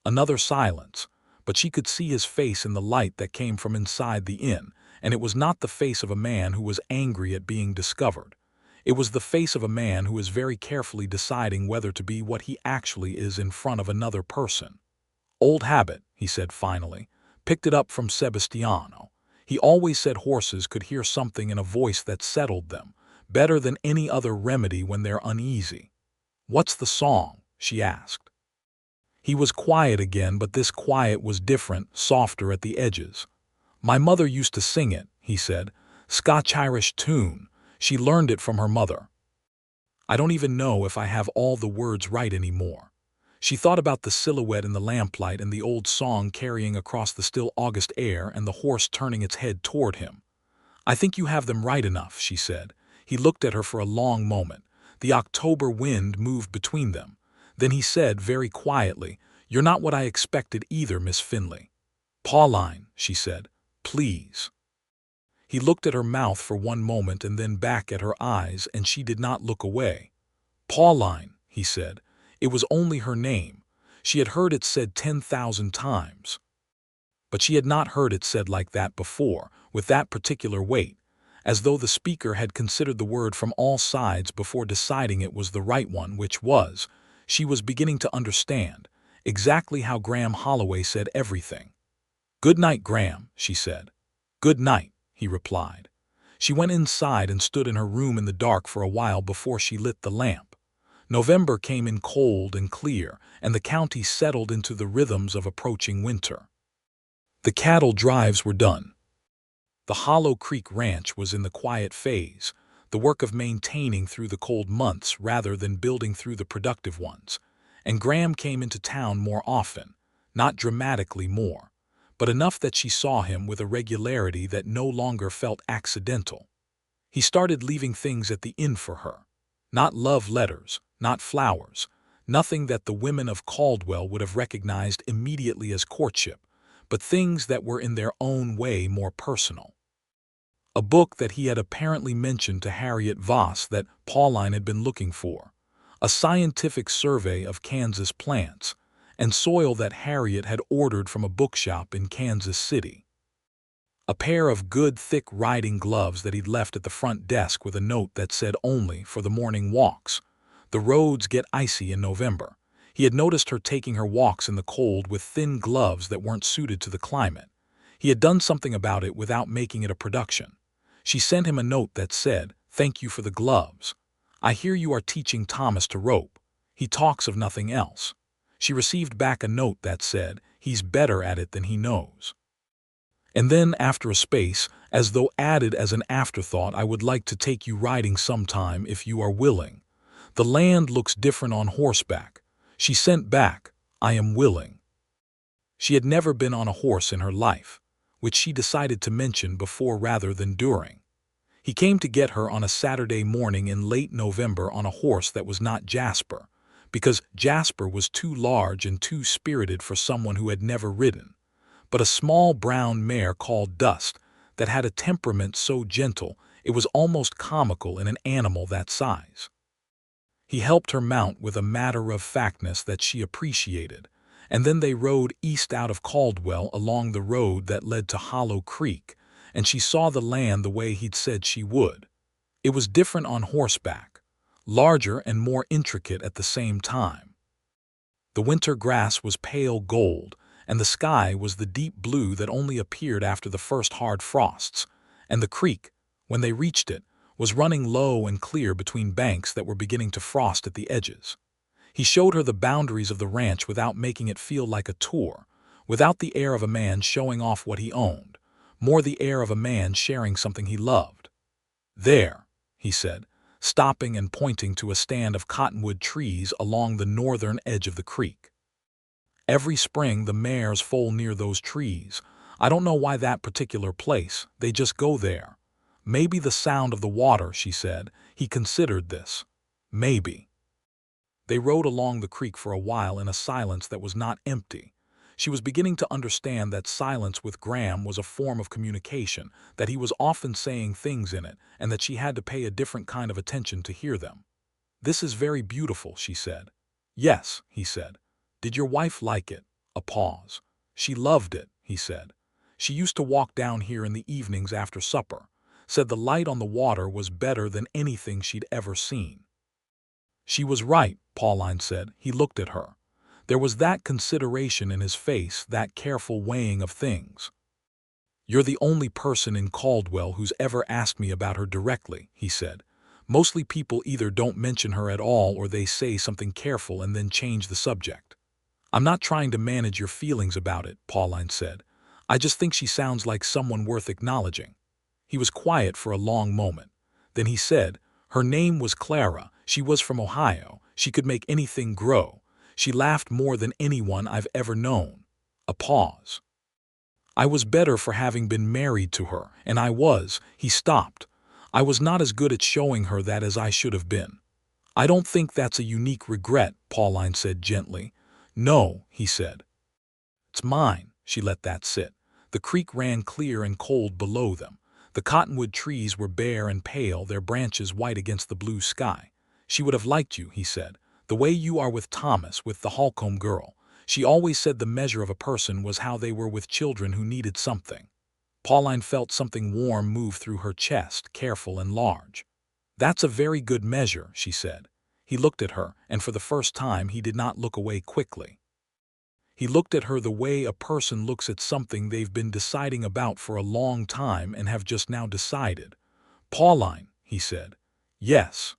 Another silence, but she could see his face in the light that came from inside the inn, and it was not the face of a man who was angry at being discovered. It was the face of a man who is very carefully deciding whether to be what he actually is in front of another person. "Old habit," he said finally. "Picked it up from Sebastiano. He always said horses could hear something in a voice that settled them, better than any other remedy when they're uneasy." "What's the song?" she asked. He was quiet again, but this quiet was different, softer at the edges. "My mother used to sing it," he said. "Scotch-Irish tune. She learned it from her mother. I don't even know if I have all the words right anymore." She thought about the silhouette in the lamplight and the old song carrying across the still August air and the horse turning its head toward him. "I think you have them right enough," she said. He looked at her for a long moment. The October wind moved between them. Then he said very quietly, "You're not what I expected either, Miss Finley." "Pauline," she said, "please." He looked at her mouth for one moment and then back at her eyes, and she did not look away. "Pauline," he said. It was only her name. She had heard it said 10,000 times. But she had not heard it said like that before, with that particular weight, as though the speaker had considered the word from all sides before deciding it was the right one, which was, she was beginning to understand, exactly how Graham Holloway said everything. "Good night, Graham," she said. "Good night," he replied. She went inside and stood in her room in the dark for a while before she lit the lamp. November came in cold and clear, and the county settled into the rhythms of approaching winter. The cattle drives were done. The Hollow Creek Ranch was in the quiet phase, the work of maintaining through the cold months rather than building through the productive ones, and Graham came into town more often, not dramatically more, but enough that she saw him with a regularity that no longer felt accidental. He started leaving things at the inn for her. Not love letters, not flowers, nothing that the women of Caldwell would have recognized immediately as courtship, but things that were in their own way more personal. A book that he had apparently mentioned to Harriet Voss that Pauline had been looking for, a scientific survey of Kansas plants, and soil that Harriet had ordered from a bookshop in Kansas City. A pair of good thick riding gloves that he'd left at the front desk with a note that said only for the morning walks. The roads get icy in November. He had noticed her taking her walks in the cold with thin gloves that weren't suited to the climate. He had done something about it without making it a production. She sent him a note that said, "Thank you for the gloves. I hear you are teaching Thomas to rope. He talks of nothing else." She received back a note that said, "He's better at it than he knows." And then, after a space, as though added as an afterthought, I would like to take you riding sometime if you are willing. The land looks different on horseback. She sent back, I am willing. She had never been on a horse in her life, which she decided to mention before rather than during. He came to get her on a Saturday morning in late November on a horse that was not Jasper, because Jasper was too large and too spirited for someone who had never ridden, but a small brown mare called Dust that had a temperament so gentle it was almost comical in an animal that size. He helped her mount with a matter-of-factness that she appreciated, and then they rode east out of Caldwell along the road that led to Hollow Creek, and she saw the land the way he'd said she would. It was different on horseback, larger and more intricate at the same time. The winter grass was pale gold, and the sky was the deep blue that only appeared after the first hard frosts, and the creek, when they reached it, was running low and clear between banks that were beginning to frost at the edges. He showed her the boundaries of the ranch without making it feel like a tour, without the air of a man showing off what he owned, more the air of a man sharing something he loved. There, he said, stopping and pointing to a stand of cottonwood trees along the northern edge of the creek. Every spring the mares foal near those trees. I don't know why that particular place, they just go there. Maybe the sound of the water, she said. He considered this. Maybe. They rode along the creek for a while in a silence that was not empty. She was beginning to understand that silence with Graham was a form of communication, that he was often saying things in it, and that she had to pay a different kind of attention to hear them. "This is very beautiful," she said. "Yes," he said. "Did your wife like it?" A pause. "She loved it," he said. "She used to walk down here in the evenings after supper. Said the light on the water was better than anything she'd ever seen." She was right, Pauline said. He looked at her. There was that consideration in his face, that careful weighing of things. "You're the only person in Caldwell who's ever asked me about her directly," he said. "Mostly people either don't mention her at all or they say something careful and then change the subject." "I'm not trying to manage your feelings about it," Pauline said. "I just think she sounds like someone worth acknowledging." He was quiet for a long moment. Then he said, "Her name was Clara. She was from Ohio. She could make anything grow. She laughed more than anyone I've ever known." A pause. "I was better for having been married to her, and he stopped. "I was not as good at showing her that as I should have been." "I don't think that's a unique regret," Pauline said gently. "No," he said. "It's mine." She let that sit. The creek ran clear and cold below them. The cottonwood trees were bare and pale, their branches white against the blue sky. "She would have liked you," he said, "the way you are with Thomas, with the Holcomb girl. She always said the measure of a person was how they were with children who needed something." Pauline felt something warm move through her chest, careful and large. "That's a very good measure," she said. He looked at her, and for the first time he did not look away quickly. He looked at her the way a person looks at something they've been deciding about for a long time and have just now decided. "Pauline," he said. "Yes."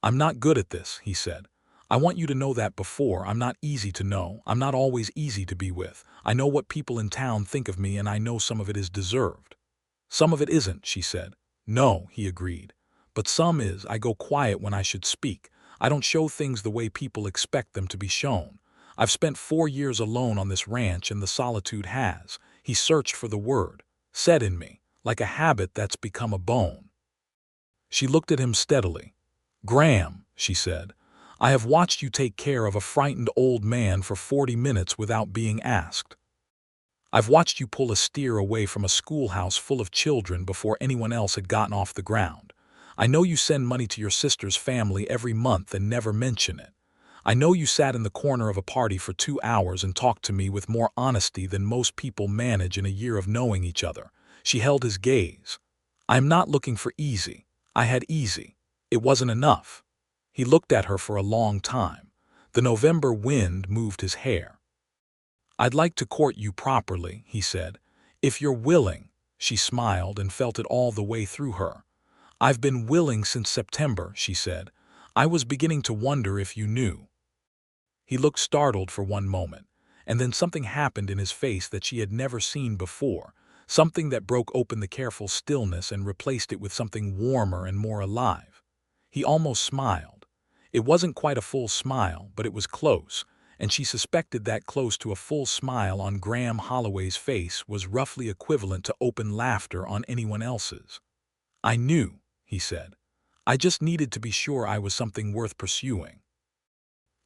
"I'm not good at this," he said. "I want you to know that before. I'm not easy to know. I'm not always easy to be with. I know what people in town think of me, and I know some of it is deserved." "Some of it isn't," she said. "No," he agreed. "But some is. I go quiet when I should speak. I don't show things the way people expect them to be shown. I've spent 4 years alone on this ranch, and the solitude has," he searched for the word, "set in me, like a habit that's become a bone." She looked at him steadily. "Graham," she said, "I have watched you take care of a frightened old man for 40 minutes without being asked. I've watched you pull a steer away from a schoolhouse full of children before anyone else had gotten off the ground. I know you send money to your sister's family every month and never mention it. I know you sat in the corner of a party for 2 hours and talked to me with more honesty than most people manage in a year of knowing each other." She held his gaze. "I'm not looking for easy. I had easy. It wasn't enough." He looked at her for a long time. The November wind moved his hair. "I'd like to court you properly," he said. "If you're willing." She smiled and felt it all the way through her. "I've been willing since September," she said. "I was beginning to wonder if you knew." He looked startled for one moment, and then something happened in his face that she had never seen before, something that broke open the careful stillness and replaced it with something warmer and more alive. He almost smiled. It wasn't quite a full smile, but it was close, and she suspected that close to a full smile on Graham Holloway's face was roughly equivalent to open laughter on anyone else's. "I knew," he said. "I just needed to be sure I was something worth pursuing."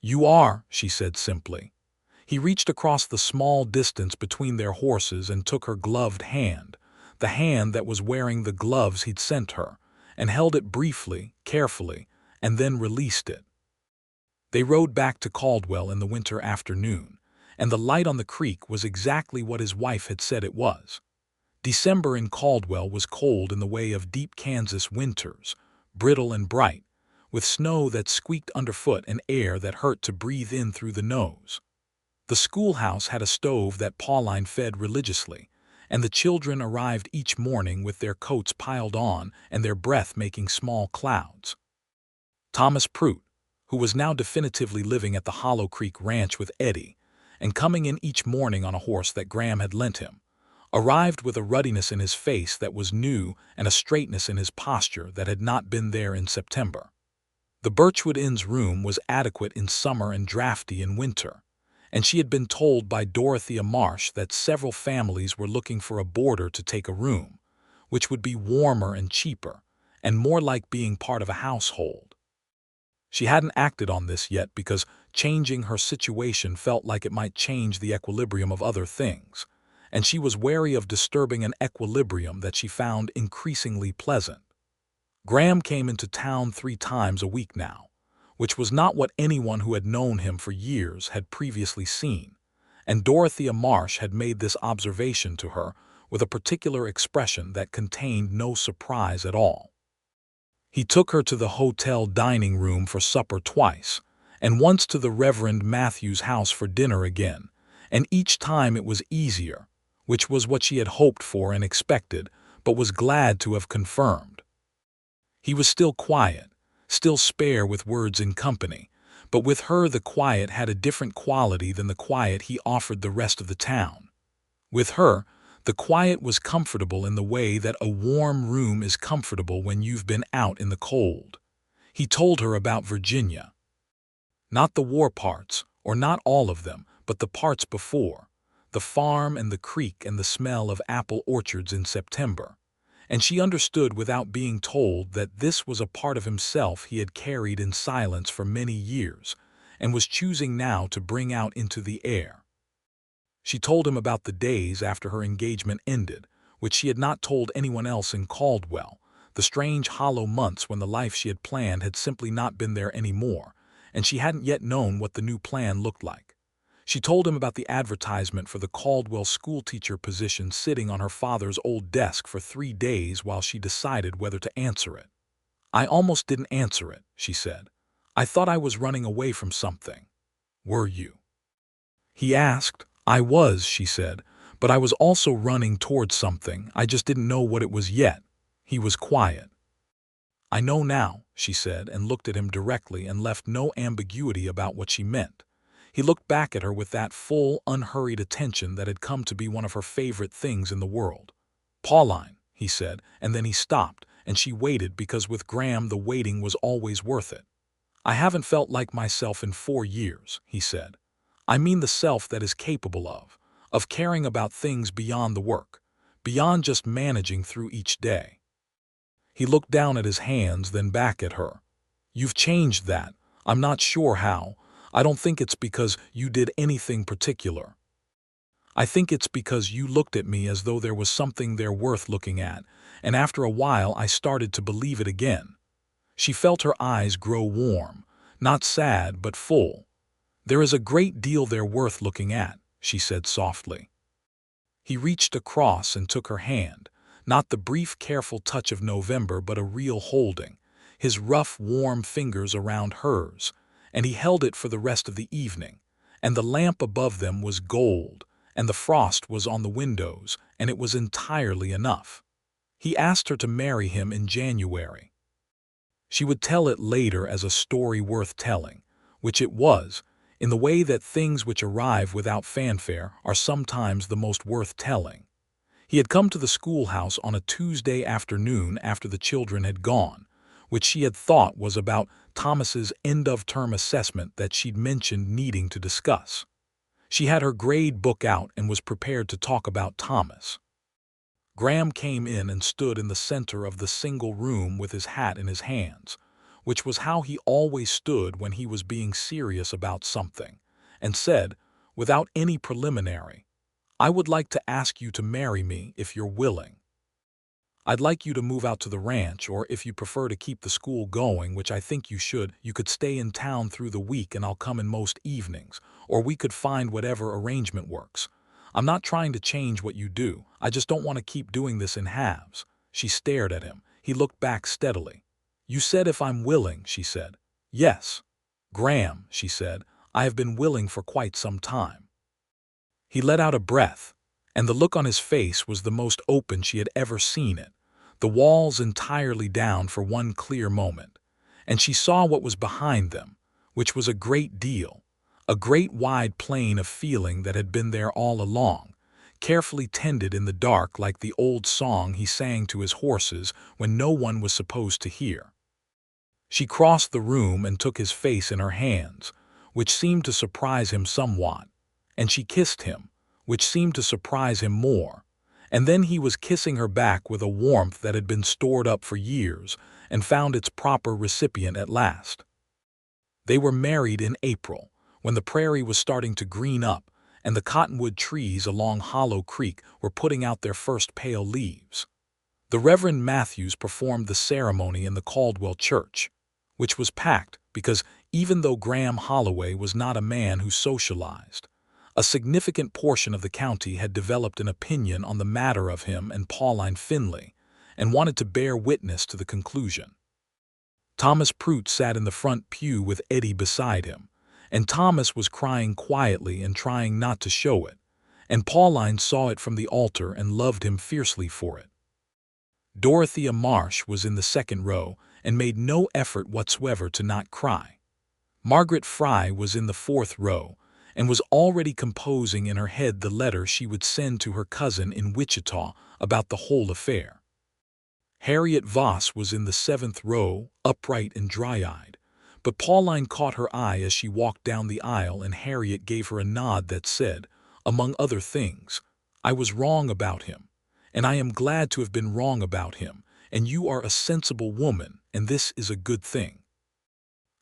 "You are," she said simply. He reached across the small distance between their horses and took her gloved hand, the hand that was wearing the gloves he'd sent her, and held it briefly, carefully, and then released it. They rode back to Caldwell in the winter afternoon, and the light on the creek was exactly what his wife had said it was. December in Caldwell was cold in the way of deep Kansas winters, brittle and bright, with snow that squeaked underfoot and air that hurt to breathe in through the nose. The schoolhouse had a stove that Pauline fed religiously, and the children arrived each morning with their coats piled on and their breath making small clouds. Thomas Prout, who was now definitively living at the Hollow Creek Ranch with Eddie, and coming in each morning on a horse that Graham had lent him, arrived with a ruddiness in his face that was new and a straightness in his posture that had not been there in September. The Birchwood Inn's room was adequate in summer and drafty in winter, and she had been told by Dorothea Marsh that several families were looking for a boarder to take a room, which would be warmer and cheaper, and more like being part of a household. She hadn't acted on this yet because changing her situation felt like it might change the equilibrium of other things, and she was wary of disturbing an equilibrium that she found increasingly pleasant. Graham came into town 3 times a week now, which was not what anyone who had known him for years had previously seen, and Dorothea Marsh had made this observation to her with a particular expression that contained no surprise at all. He took her to the hotel dining room for supper twice, and once to the Reverend Matthew's house for dinner again, and each time it was easier, which was what she had hoped for and expected, but was glad to have confirmed. He was still quiet, still spare with words in company, but with her the quiet had a different quality than the quiet he offered the rest of the town. With her, the quiet was comfortable in the way that a warm room is comfortable when you've been out in the cold. He told her about Virginia. Not the war parts, or not all of them, but the parts before, the farm and the creek and the smell of apple orchards in September. And she understood without being told that this was a part of himself he had carried in silence for many years, and was choosing now to bring out into the air. She told him about the days after her engagement ended, which she had not told anyone else in Caldwell, the strange hollow months when the life she had planned had simply not been there anymore, and she hadn't yet known what the new plan looked like. She told him about the advertisement for the Caldwell schoolteacher position sitting on her father's old desk for 3 days while she decided whether to answer it. "I almost didn't answer it," she said. "I thought I was running away from something." "Were you?" he asked. "I was," she said, "but I was also running towards something. I just didn't know what it was yet." He was quiet. "I know now," she said, and looked at him directly and left no ambiguity about what she meant. He looked back at her with that full, unhurried attention that had come to be one of her favorite things in the world. "Pauline," he said, and then he stopped, and she waited because with Graham the waiting was always worth it. "I haven't felt like myself in 4 years," he said. "I mean the self that is capable of caring about things beyond the work, beyond just managing through each day." He looked down at his hands, then back at her. "You've changed that. I'm not sure how. I don't think it's because you did anything particular. I think it's because you looked at me as though there was something there worth looking at, and after a while I started to believe it again." She felt her eyes grow warm, not sad but full. "There is a great deal there worth looking at," she said softly. He reached across and took her hand, not the brief careful touch of November but a real holding, his rough warm fingers around hers, and he held it for the rest of the evening, and the lamp above them was gold, and the frost was on the windows, and it was entirely enough. He asked her to marry him in January. She would tell it later as a story worth telling, which it was, in the way that things which arrive without fanfare are sometimes the most worth telling. He had come to the schoolhouse on a Tuesday afternoon after the children had gone, which she had thought was about Thomas's end-of-term assessment that she'd mentioned needing to discuss. She had her grade book out and was prepared to talk about Thomas. Graham came in and stood in the center of the single room with his hat in his hands, which was how he always stood when he was being serious about something, and said, without any preliminary, "I would like to ask you to marry me if you're willing. I'd like you to move out to the ranch, or if you prefer to keep the school going, which I think you should, you could stay in town through the week and I'll come in most evenings, or we could find whatever arrangement works. I'm not trying to change what you do, I just don't want to keep doing this in halves." She stared at him. He looked back steadily. "You said if I'm willing," she said. "Yes." "Graham," she said, "I have been willing for quite some time." He let out a breath, and the look on his face was the most open she had ever seen it, the walls entirely down for one clear moment, and she saw what was behind them, which was a great deal, a great wide plain of feeling that had been there all along, carefully tended in the dark like the old song he sang to his horses when no one was supposed to hear. She crossed the room and took his face in her hands, which seemed to surprise him somewhat, and she kissed him, which seemed to surprise him more, and then he was kissing her back with a warmth that had been stored up for years and found its proper recipient at last. They were married in April, when the prairie was starting to green up and the cottonwood trees along Hollow Creek were putting out their first pale leaves. The Reverend Matthews performed the ceremony in the Caldwell church, which was packed because even though Graham Holloway was not a man who socialized, a significant portion of the county had developed an opinion on the matter of him and Pauline Finley, and wanted to bear witness to the conclusion. Thomas Prout sat in the front pew with Eddie beside him, and Thomas was crying quietly and trying not to show it, and Pauline saw it from the altar and loved him fiercely for it. Dorothea Marsh was in the second row and made no effort whatsoever to not cry. Margaret Fry was in the fourth row, and was already composing in her head the letter she would send to her cousin in Wichita about the whole affair. Harriet Voss was in the seventh row, upright and dry-eyed, but Pauline caught her eye as she walked down the aisle, and Harriet gave her a nod that said, among other things, "I was wrong about him, and I am glad to have been wrong about him, and you are a sensible woman, and this is a good thing."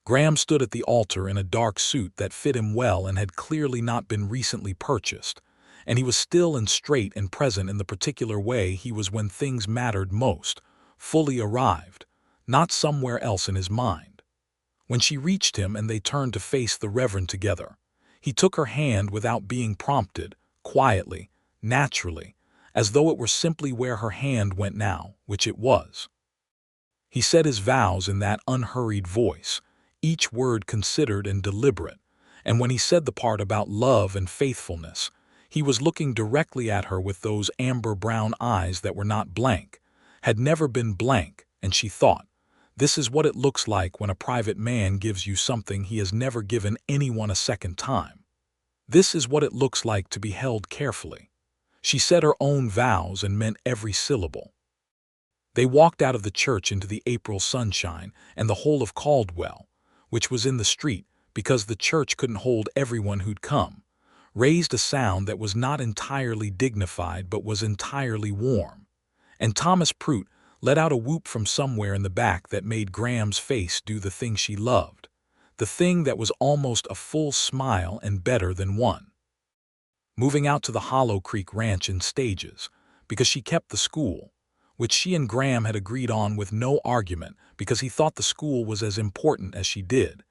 Graham stood at the altar in a dark suit that fit him well and had clearly not been recently purchased, and he was still and straight and present in the particular way he was when things mattered most, fully arrived, not somewhere else in his mind. When she reached him and they turned to face the Reverend together, he took her hand without being prompted, quietly, naturally, as though it were simply where her hand went now, which it was. He said his vows in that unhurried voice, each word considered and deliberate, and when he said the part about love and faithfulness, he was looking directly at her with those amber-brown eyes that were not blank, had never been blank, and she thought, this is what it looks like when a private man gives you something he has never given anyone a second time. This is what it looks like to be held carefully. She said her own vows and meant every syllable. They walked out of the church into the April sunshine, and the whole of Caldwell, which was in the street because the church couldn't hold everyone who'd come, raised a sound that was not entirely dignified but was entirely warm, and Thomas Prout let out a whoop from somewhere in the back that made Graham's face do the thing she loved, the thing that was almost a full smile and better than one. Moving out to the Hollow Creek Ranch in stages, because she kept the school, which she and Graham had agreed on with no argument because he thought the school was as important as she did,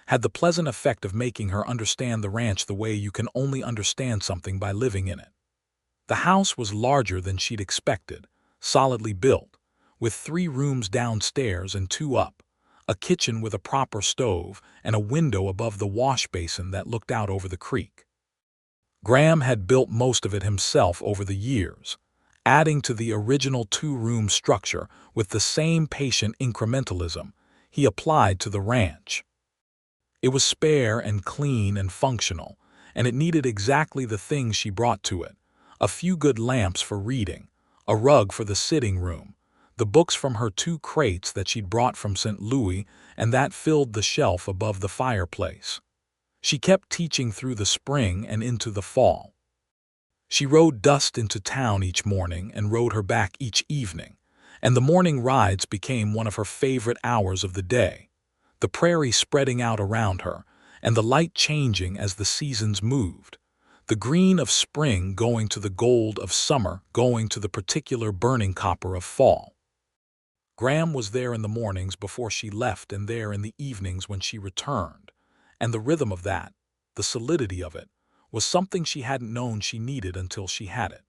had the pleasant effect of making her understand the ranch the way you can only understand something by living in it. The house was larger than she'd expected, solidly built, with 3 rooms downstairs and 2 up, a kitchen with a proper stove, and a window above the wash basin that looked out over the creek. Graham had built most of it himself over the years, adding to the original 2-room structure with the same patient incrementalism he applied to the ranch. It was spare and clean and functional, and it needed exactly the things she brought to it, a few good lamps for reading, a rug for the sitting room, the books from her 2 crates that she'd brought from St. Louis and that filled the shelf above the fireplace. She kept teaching through the spring and into the fall. She rode dust into town each morning and rode her back each evening, and the morning rides became one of her favorite hours of the day, the prairie spreading out around her, and the light changing as the seasons moved, the green of spring going to the gold of summer, going to the particular burning copper of fall. Graham was there in the mornings before she left and there in the evenings when she returned, and the rhythm of that, the solidity of it, was something she hadn't known she needed until she had it.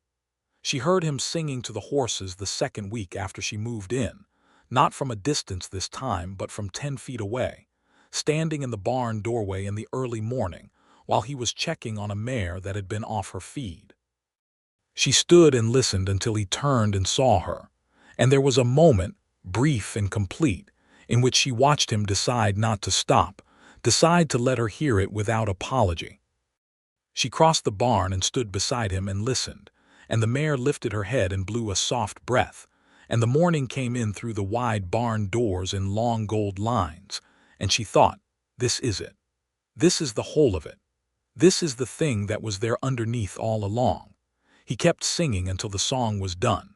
She heard him singing to the horses the second week after she moved in, not from a distance this time but from 10 feet away, standing in the barn doorway in the early morning while he was checking on a mare that had been off her feed. She stood and listened until he turned and saw her, and there was a moment, brief and complete, in which she watched him decide not to stop, decide to let her hear it without apology. She crossed the barn and stood beside him and listened, and the mare lifted her head and blew a soft breath, and the morning came in through the wide barn doors in long gold lines, and she thought, this is it. This is the whole of it. This is the thing that was there underneath all along. He kept singing until the song was done.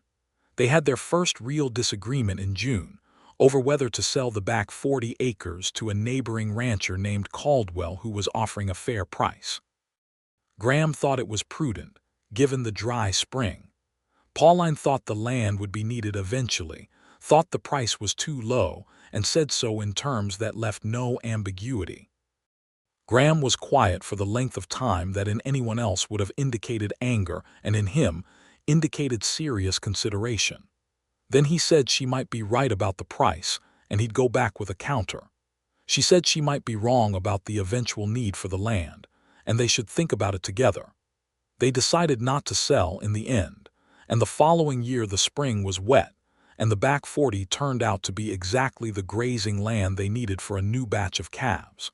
They had their first real disagreement in June, over whether to sell the back 40 acres to a neighboring rancher named Caldwell who was offering a fair price. Graham thought it was prudent, given the dry spring. Pauline thought the land would be needed eventually, thought the price was too low, and said so in terms that left no ambiguity. Graham was quiet for the length of time that in anyone else would have indicated anger, and in him, indicated serious consideration. Then he said she might be right about the price, and he'd go back with a counter. She said she might be wrong about the eventual need for the land, and they should think about it together. They decided not to sell in the end, and the following year the spring was wet, and the back 40 turned out to be exactly the grazing land they needed for a new batch of calves.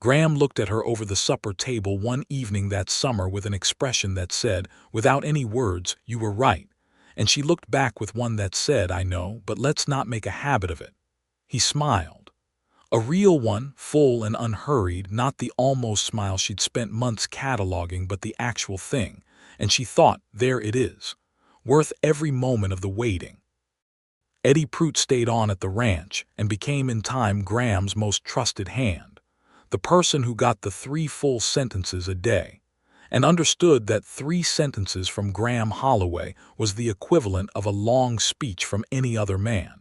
Graham looked at her over the supper table one evening that summer with an expression that said, without any words, "You were right," and she looked back with one that said, "I know, but let's not make a habit of it." He smiled. A real one, full and unhurried, not the almost smile she'd spent months cataloging but the actual thing, and she thought, there it is, worth every moment of the waiting. Eddie Prout stayed on at the ranch and became in time Graham's most trusted hand, the person who got the 3 full sentences a day, and understood that 3 sentences from Graham Holloway was the equivalent of a long speech from any other man.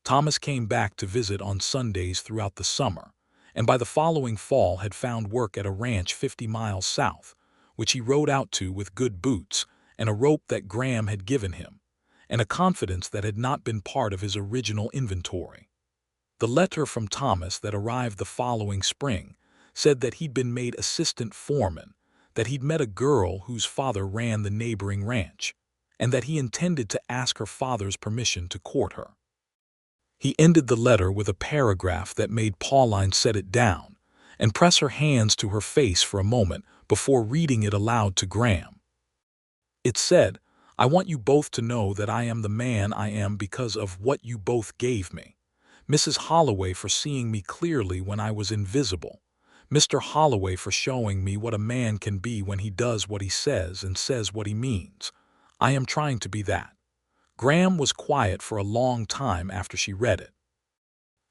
Thomas came back to visit on Sundays throughout the summer, and by the following fall had found work at a ranch 50 miles south, which he rode out to with good boots and a rope that Graham had given him, and a confidence that had not been part of his original inventory. The letter from Thomas that arrived the following spring said that he'd been made assistant foreman, that he'd met a girl whose father ran the neighboring ranch, and that he intended to ask her father's permission to court her. He ended the letter with a paragraph that made Pauline set it down and press her hands to her face for a moment before reading it aloud to Graham. It said, "I want you both to know that I am the man I am because of what you both gave me. Mrs. Holloway for seeing me clearly when I was invisible. Mr. Holloway for showing me what a man can be when he does what he says and says what he means. I am trying to be that." Graham was quiet for a long time after she read it.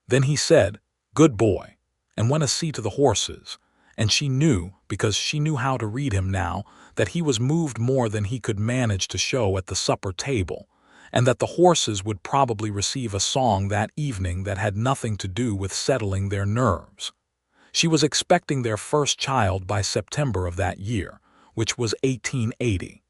Then he said, "Good boy," and went to see to the horses, and she knew, because she knew how to read him now, that he was moved more than he could manage to show at the supper table, and that the horses would probably receive a song that evening that had nothing to do with settling their nerves. She was expecting their first child by September of that year, which was 1880.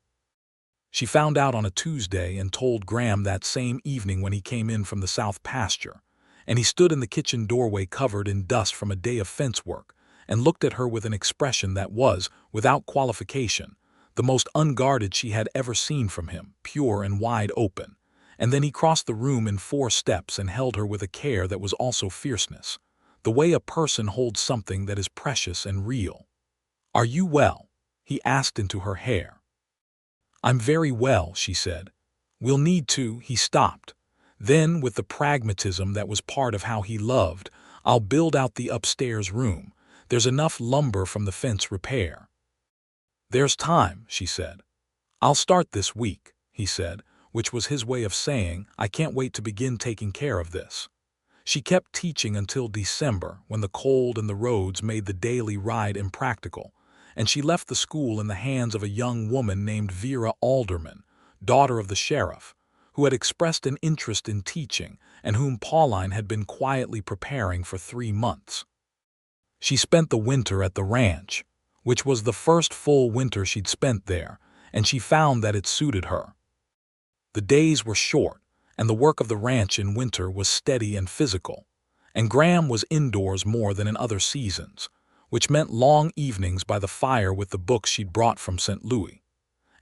She found out on a Tuesday and told Graham that same evening when he came in from the south pasture, and he stood in the kitchen doorway covered in dust from a day of fence work, and looked at her with an expression that was, without qualification, the most unguarded she had ever seen from him, pure and wide open, and then he crossed the room in 4 steps and held her with a care that was also fierceness, the way a person holds something that is precious and real. "Are you well?" he asked into her hair. "I'm very well," she said. "We'll need to," he stopped. Then, with the pragmatism that was part of how he loved, "I'll build out the upstairs room. There's enough lumber from the fence repair." "There's time," she said. "I'll start this week," he said, which was his way of saying, "I can't wait to begin taking care of this." She kept teaching until December, when the cold and the roads made the daily ride impractical, and she left the school in the hands of a young woman named Vera Alderman, daughter of the sheriff, who had expressed an interest in teaching and whom Pauline had been quietly preparing for 3 months. She spent the winter at the ranch, which was the first full winter she'd spent there, and she found that it suited her. The days were short, and the work of the ranch in winter was steady and physical, and Graham was indoors more than in other seasons, which meant long evenings by the fire with the books she'd brought from St. Louis,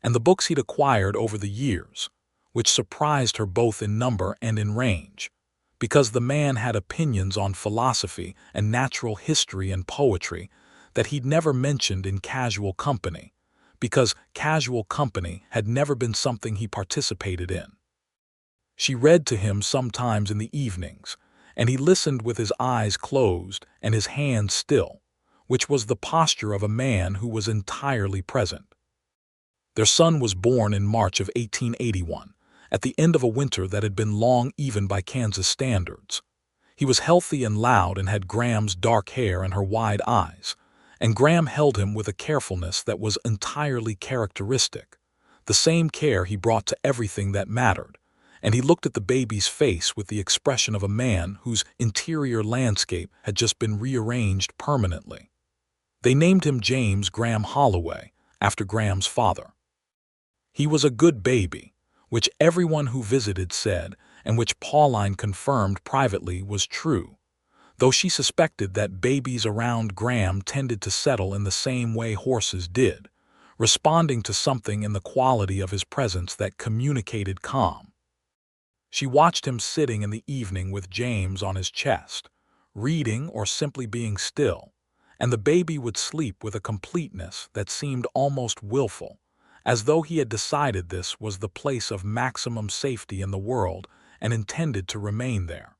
and the books he'd acquired over the years, which surprised her both in number and in range, because the man had opinions on philosophy and natural history and poetry that he'd never mentioned in casual company, because casual company had never been something he participated in. She read to him sometimes in the evenings, and he listened with his eyes closed and his hands still, which was the posture of a man who was entirely present. Their son was born in March of 1881, at the end of a winter that had been long even by Kansas standards. He was healthy and loud and had Graham's dark hair and her wide eyes, and Graham held him with a carefulness that was entirely characteristic, the same care he brought to everything that mattered, and he looked at the baby's face with the expression of a man whose interior landscape had just been rearranged permanently. They named him James Graham Holloway, after Graham's father. He was a good baby, which everyone who visited said, and which Pauline confirmed privately was true, though she suspected that babies around Graham tended to settle in the same way horses did, responding to something in the quality of his presence that communicated calm. She watched him sitting in the evening with James on his chest, reading or simply being still, and the baby would sleep with a completeness that seemed almost willful, as though he had decided this was the place of maximum safety in the world and intended to remain there.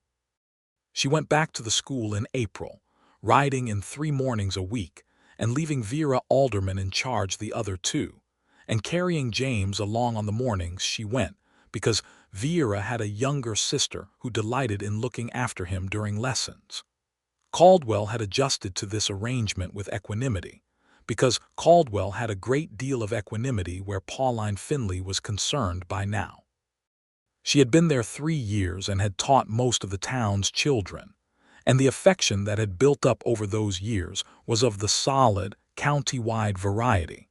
She went back to the school in April, riding in 3 mornings a week and leaving Vera Alderman in charge the other 2, and carrying James along on the mornings she went, because Vera had a younger sister who delighted in looking after him during lessons. Caldwell had adjusted to this arrangement with equanimity, because Caldwell had a great deal of equanimity where Pauline Finley was concerned by now. She had been there 3 years and had taught most of the town's children, and the affection that had built up over those years was of the solid, county-wide variety.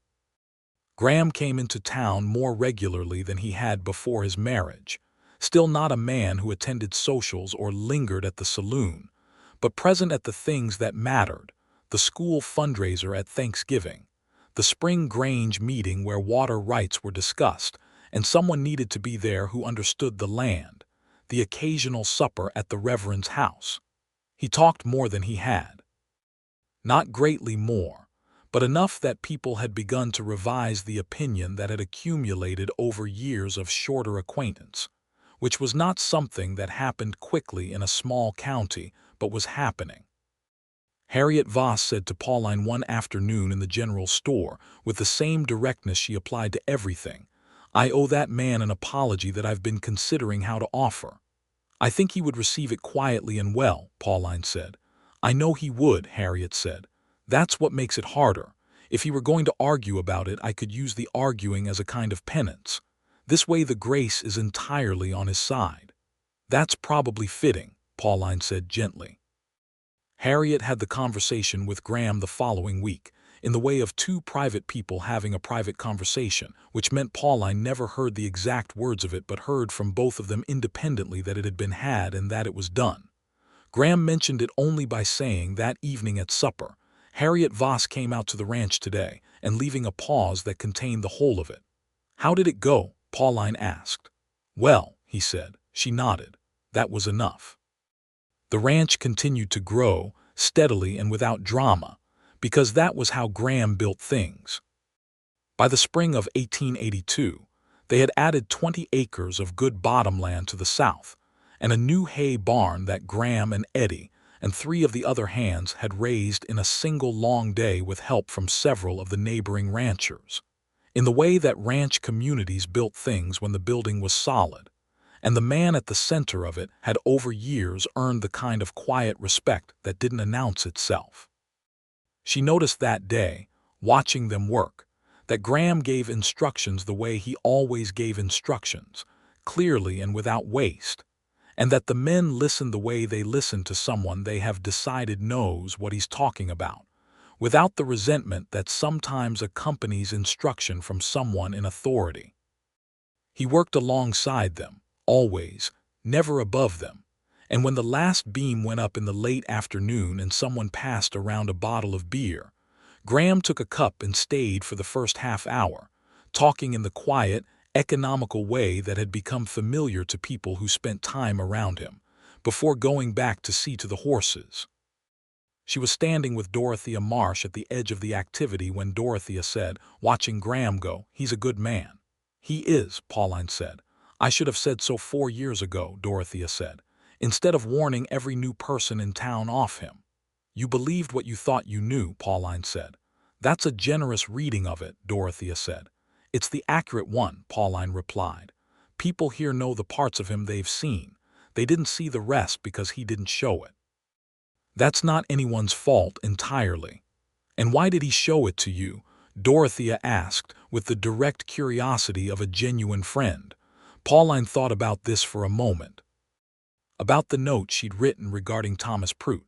Graham came into town more regularly than he had before his marriage, still not a man who attended socials or lingered at the saloon, but present at the things that mattered, the school fundraiser at Thanksgiving, the spring Grange meeting where water rights were discussed, and someone needed to be there who understood the land, the occasional supper at the Reverend's house. He talked more than he had. Not greatly more, but enough that people had begun to revise the opinion that had accumulated over years of shorter acquaintance, which was not something that happened quickly in a small county, but was happening. Harriet Voss said to Pauline one afternoon in the general store, with the same directness she applied to everything, "I owe that man an apology that I've been considering how to offer." "I think he would receive it quietly and well," Pauline said. "I know he would," Harriet said. "That's what makes it harder. If he were going to argue about it, I could use the arguing as a kind of penance. This way the grace is entirely on his side." "That's probably fitting," Pauline said gently. Harriet had the conversation with Graham the following week, in the way of 2 private people having a private conversation, which meant Pauline never heard the exact words of it but heard from both of them independently that it had been had and that it was done. Graham mentioned it only by saying that evening at supper, "Harriet Voss came out to the ranch today," and leaving a pause that contained the whole of it. "How did it go?" Pauline asked. "Well," he said. She nodded. That was enough. The ranch continued to grow, steadily and without drama, because that was how Graham built things. By the spring of 1882, they had added 20 acres of good bottomland to the south, and a new hay barn that Graham and Eddie and 3 of the other hands had raised in a single long day with help from several of the neighboring ranchers. In the way that ranch communities built things when the building was solid, and the man at the center of it had over years earned the kind of quiet respect that didn't announce itself. She noticed that day, watching them work, that Graham gave instructions the way he always gave instructions, clearly and without waste, and that the men listened the way they listen to someone they have decided knows what he's talking about, without the resentment that sometimes accompanies instruction from someone in authority. He worked alongside them, always, never above them, and when the last beam went up in the late afternoon and someone passed around a bottle of beer, Graham took a cup and stayed for the first half hour, talking in the quiet, economical way that had become familiar to people who spent time around him, before going back to see to the horses. She was standing with Dorothea Marsh at the edge of the activity when Dorothea said, watching Graham go, "He's a good man." "He is," Pauline said. "I should have said so 4 years ago," Dorothea said, "instead of warning every new person in town off him." "You believed what you thought you knew," Pauline said. "That's a generous reading of it," Dorothea said. "It's the accurate one," Pauline replied. "People here know the parts of him they've seen. They didn't see the rest because he didn't show it." "That's not anyone's fault entirely." "And why did he show it to you?" Dorothea asked, with the direct curiosity of a genuine friend. Pauline thought about this for a moment. About the note she'd written regarding Thomas Prout,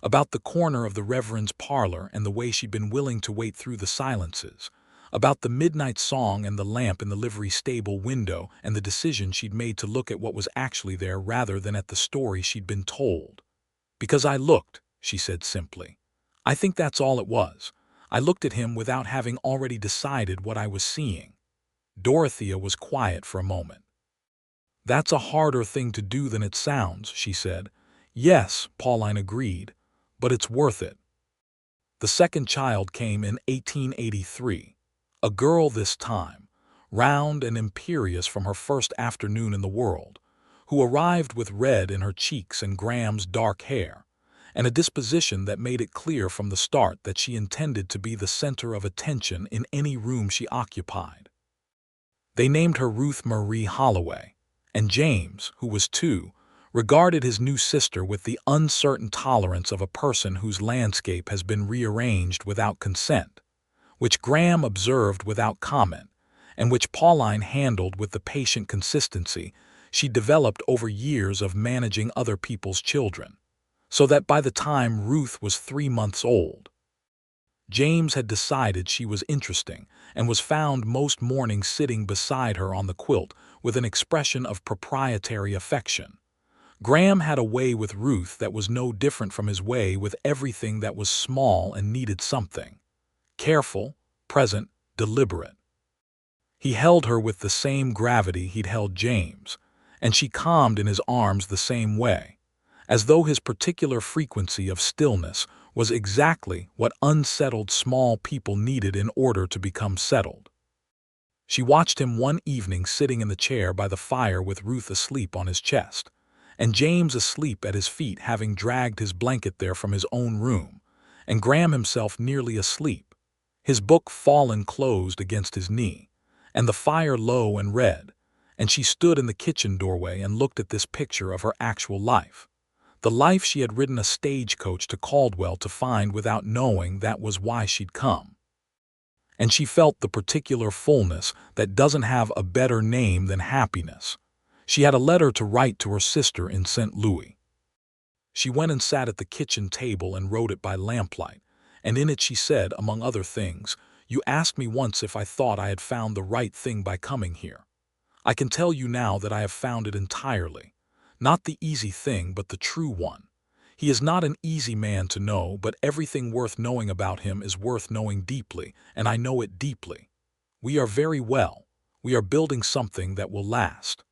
about the corner of the Reverend's parlor and the way she'd been willing to wait through the silences, about the midnight song and the lamp in the livery stable window and the decision she'd made to look at what was actually there rather than at the story she'd been told. "Because I looked," she said simply. "I think that's all it was. I looked at him without having already decided what I was seeing." Dorothea was quiet for a moment. "That's a harder thing to do than it sounds," she said. "Yes," Pauline agreed, "but it's worth it." The second child came in 1883, a girl this time, round and imperious from her first afternoon in the world, who arrived with red in her cheeks and Graham's dark hair, and a disposition that made it clear from the start that she intended to be the center of attention in any room she occupied. They named her Ruth Marie Holloway, and James, who was 2, regarded his new sister with the uncertain tolerance of a person whose landscape has been rearranged without consent, which Graham observed without comment, and which Pauline handled with the patient consistency she developed over years of managing other people's children, so that by the time Ruth was 3 months old, James had decided she was interesting and was found most mornings sitting beside her on the quilt with an expression of proprietary affection. Graham had a way with Ruth that was no different from his way with everything that was small and needed something. Careful, present, deliberate. He held her with the same gravity he'd held James, and she calmed in his arms the same way, as though his particular frequency of stillness was exactly what unsettled small people needed in order to become settled. She watched him one evening sitting in the chair by the fire with Ruth asleep on his chest, and James asleep at his feet having dragged his blanket there from his own room, and Graham himself nearly asleep, his book fallen closed against his knee, and the fire low and red, and she stood in the kitchen doorway and looked at this picture of her actual life, the life she had ridden a stagecoach to Caldwell to find without knowing that was why she'd come. And she felt the particular fullness that doesn't have a better name than happiness. She had a letter to write to her sister in St. Louis. She went and sat at the kitchen table and wrote it by lamplight, and in it she said, among other things, "You asked me once if I thought I had found the right thing by coming here. I can tell you now that I have found it entirely. Not the easy thing, but the true one. He is not an easy man to know, but everything worth knowing about him is worth knowing deeply, and I know it deeply. We are very well. We are building something that will last."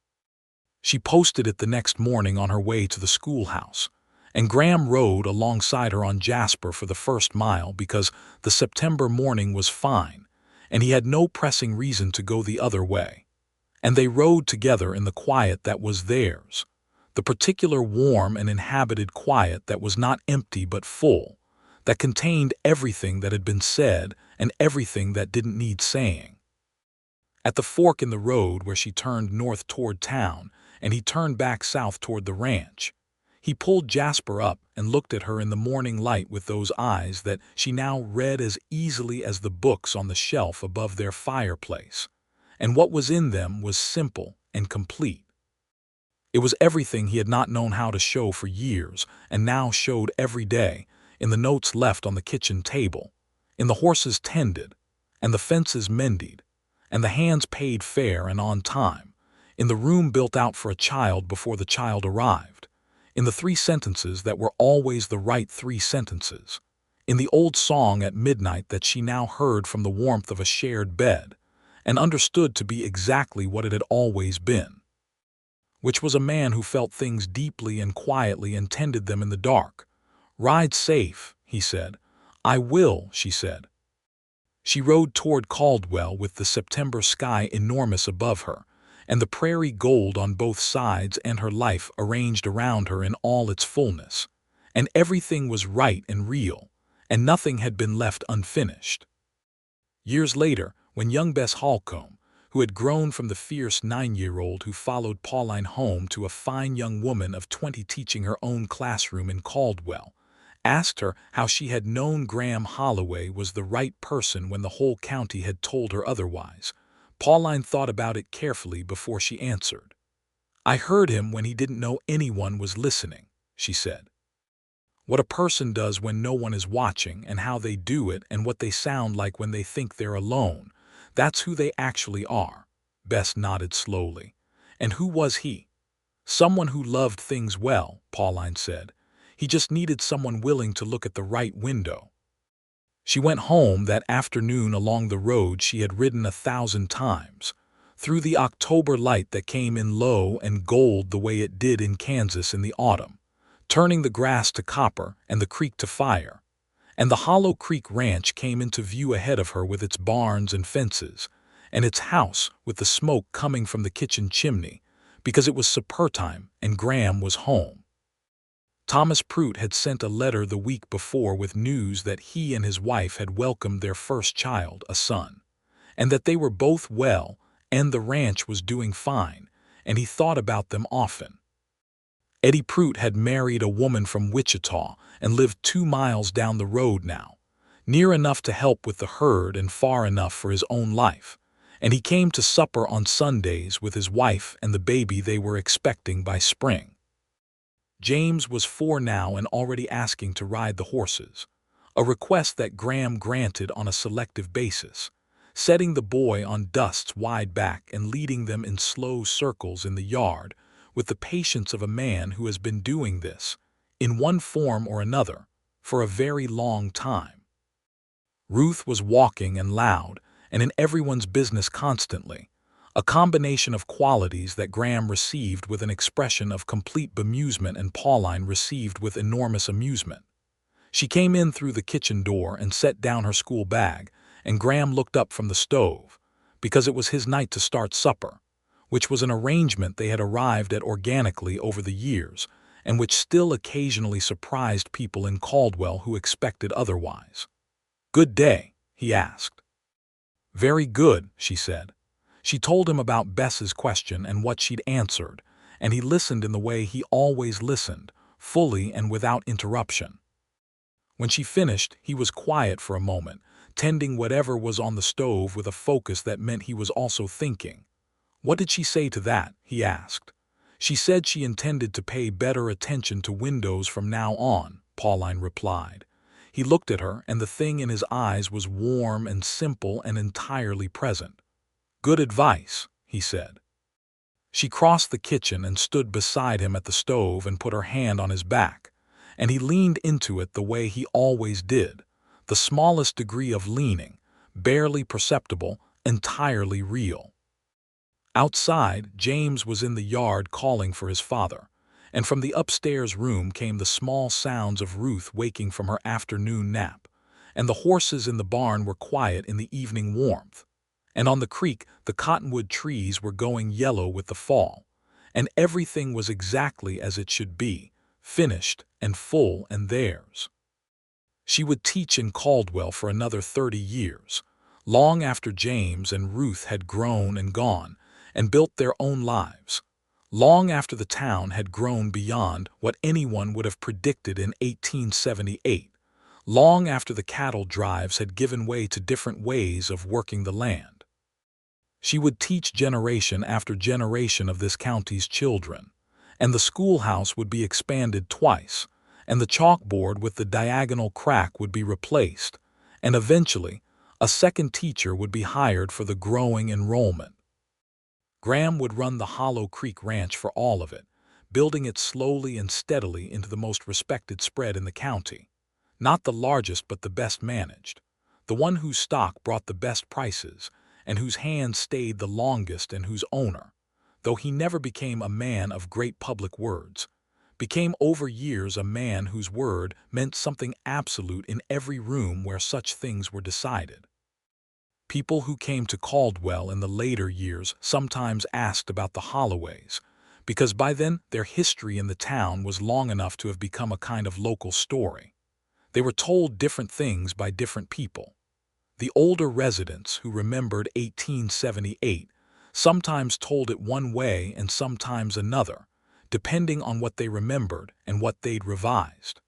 She posted it the next morning on her way to the schoolhouse, and Graham rode alongside her on Jasper for the first mile because the September morning was fine, and he had no pressing reason to go the other way. And they rode together in the quiet that was theirs, the particular warm and inhabited quiet that was not empty but full, that contained everything that had been said and everything that didn't need saying. At the fork in the road where she turned north toward town and he turned back south toward the ranch, he pulled Jasper up and looked at her in the morning light with those eyes that she now read as easily as the books on the shelf above their fireplace, and what was in them was simple and complete. It was everything he had not known how to show for years and now showed every day, in the notes left on the kitchen table, in the horses tended, and the fences mended, and the hands paid fair and on time, in the room built out for a child before the child arrived, in the 3 sentences that were always the right 3 sentences, in the old song at midnight that she now heard from the warmth of a shared bed, and understood to be exactly what it had always been, which was a man who felt things deeply and quietly and tended them in the dark. "Ride safe," he said. "I will," she said. She rode toward Caldwell with the September sky enormous above her, and the prairie gold on both sides and her life arranged around her in all its fullness, and everything was right and real, and nothing had been left unfinished. Years later, when young Bess Holcomb, who had grown from the fierce 9-year-old who followed Pauline home to a fine young woman of 20 teaching her own classroom in Caldwell, asked her how she had known Graham Holloway was the right person when the whole county had told her otherwise, Pauline thought about it carefully before she answered. "I heard him when he didn't know anyone was listening," she said. "What a person does when no one is watching, and how they do it, and what they sound like when they think they're alone, that's who they actually are." Bess nodded slowly. "And who was he?" "Someone who loved things well," Pauline said. "He just needed someone willing to look at the right window." She went home that afternoon along the road she had ridden 1,000 times, through the October light that came in low and gold the way it did in Kansas in the autumn, turning the grass to copper and the creek to fire. And the Hollow Creek Ranch came into view ahead of her with its barns and fences, and its house with the smoke coming from the kitchen chimney, because it was supper time and Graham was home. Thomas Prout had sent a letter the week before with news that he and his wife had welcomed their first child, a son, and that they were both well, and the ranch was doing fine, and he thought about them often. Eddie Prout had married a woman from Wichita and lived 2 miles down the road now, near enough to help with the herd and far enough for his own life, and he came to supper on Sundays with his wife and the baby they were expecting by spring. James was 4 now and already asking to ride the horses, a request that Graham granted on a selective basis, setting the boy on Dust's wide back and leading them in slow circles in the yard with the patience of a man who has been doing this, in one form or another, for a very long time. Ruth was walking and loud and in everyone's business constantly, a combination of qualities that Graham received with an expression of complete bemusement and Pauline received with enormous amusement. She came in through the kitchen door and set down her school bag, and Graham looked up from the stove, because it was his night to start supper, which was an arrangement they had arrived at organically over the years, and which still occasionally surprised people in Caldwell who expected otherwise. "Good day?" he asked. "Very good," she said. She told him about Bess's question and what she'd answered, and he listened in the way he always listened, fully and without interruption. When she finished, he was quiet for a moment, tending whatever was on the stove with a focus that meant he was also thinking. "What did she say to that?" he asked. "She said she intended to pay better attention to windows from now on," Pauline replied. He looked at her, and the thing in his eyes was warm and simple and entirely present. "Good advice," he said. She crossed the kitchen and stood beside him at the stove and put her hand on his back, and he leaned into it the way he always did, the smallest degree of leaning, barely perceptible, entirely real. Outside, James was in the yard calling for his father, and from the upstairs room came the small sounds of Ruth waking from her afternoon nap, and the horses in the barn were quiet in the evening warmth. And on the creek, the cottonwood trees were going yellow with the fall, and everything was exactly as it should be, finished and full and theirs. She would teach in Caldwell for another 30 years, long after James and Ruth had grown and gone and built their own lives, long after the town had grown beyond what anyone would have predicted in 1878, long after the cattle drives had given way to different ways of working the land. She would teach generation after generation of this county's children, and the schoolhouse would be expanded twice, and the chalkboard with the diagonal crack would be replaced, and eventually a second teacher would be hired for the growing enrollment. Graham would run the Hollow Creek Ranch for all of it, building it slowly and steadily into the most respected spread in the county. Not the largest but the best managed, the one whose stock brought the best prices, and whose hands stayed the longest, and whose owner, though he never became a man of great public words, became over years a man whose word meant something absolute in every room where such things were decided. People who came to Caldwell in the later years sometimes asked about the Holloways, because by then their history in the town was long enough to have become a kind of local story. They were told different things by different people. The older residents who remembered 1878 sometimes told it one way and sometimes another, depending on what they remembered and what they'd revised.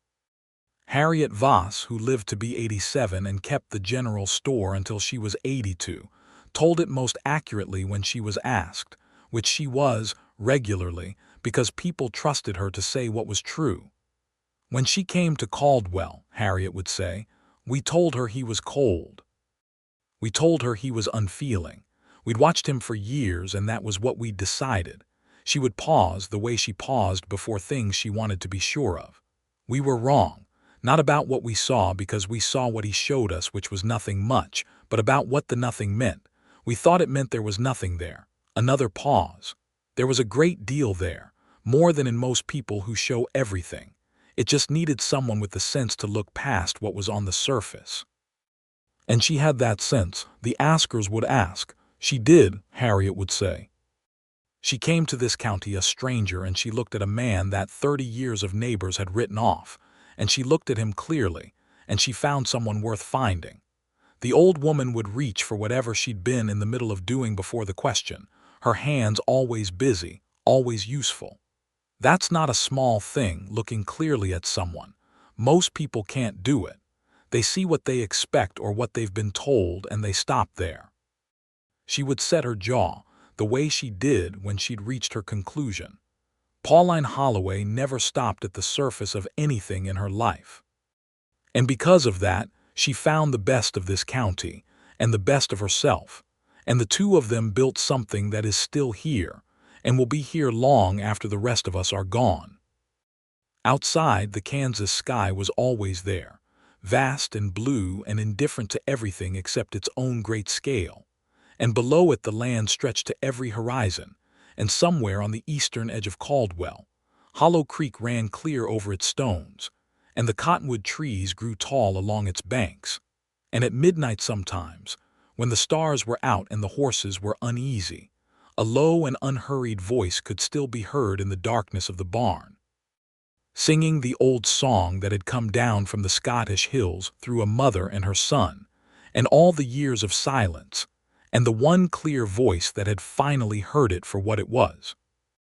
Harriet Voss, who lived to be 87 and kept the general store until she was 82, told it most accurately when she was asked, which she was, regularly, because people trusted her to say what was true. When she came to Caldwell, Harriet would say, we told her he was cold. We told her he was unfeeling. We'd watched him for years and that was what we'd decided. She would pause the way she paused before things she wanted to be sure of. We were wrong. Not about what we saw because we saw what he showed us, which was nothing much, but about what the nothing meant. We thought it meant there was nothing there. Another pause. There was a great deal there, more than in most people who show everything. It just needed someone with the sense to look past what was on the surface. And she had that sense, the askers would ask. She did, Harriet would say. She came to this county a stranger and she looked at a man that 30 years of neighbors had written off. And she looked at him clearly, and she found someone worth finding. The old woman would reach for whatever she'd been in the middle of doing before the question, her hands always busy, always useful. That's not a small thing, looking clearly at someone. Most people can't do it. They see what they expect or what they've been told, and they stop there. She would set her jaw, the way she did when she'd reached her conclusion. Pauline Holloway never stopped at the surface of anything in her life. And because of that, she found the best of this county and the best of herself, and the two of them built something that is still here and will be here long after the rest of us are gone. Outside, the Kansas sky was always there, vast and blue and indifferent to everything except its own great scale, and below it the land stretched to every horizon. And somewhere on the eastern edge of Caldwell, Hollow Creek ran clear over its stones, and the cottonwood trees grew tall along its banks. And at midnight sometimes, when the stars were out and the horses were uneasy, a low and unhurried voice could still be heard in the darkness of the barn, singing the old song that had come down from the Scottish hills through a mother and her son, and all the years of silence, and the one clear voice that had finally heard it for what it was.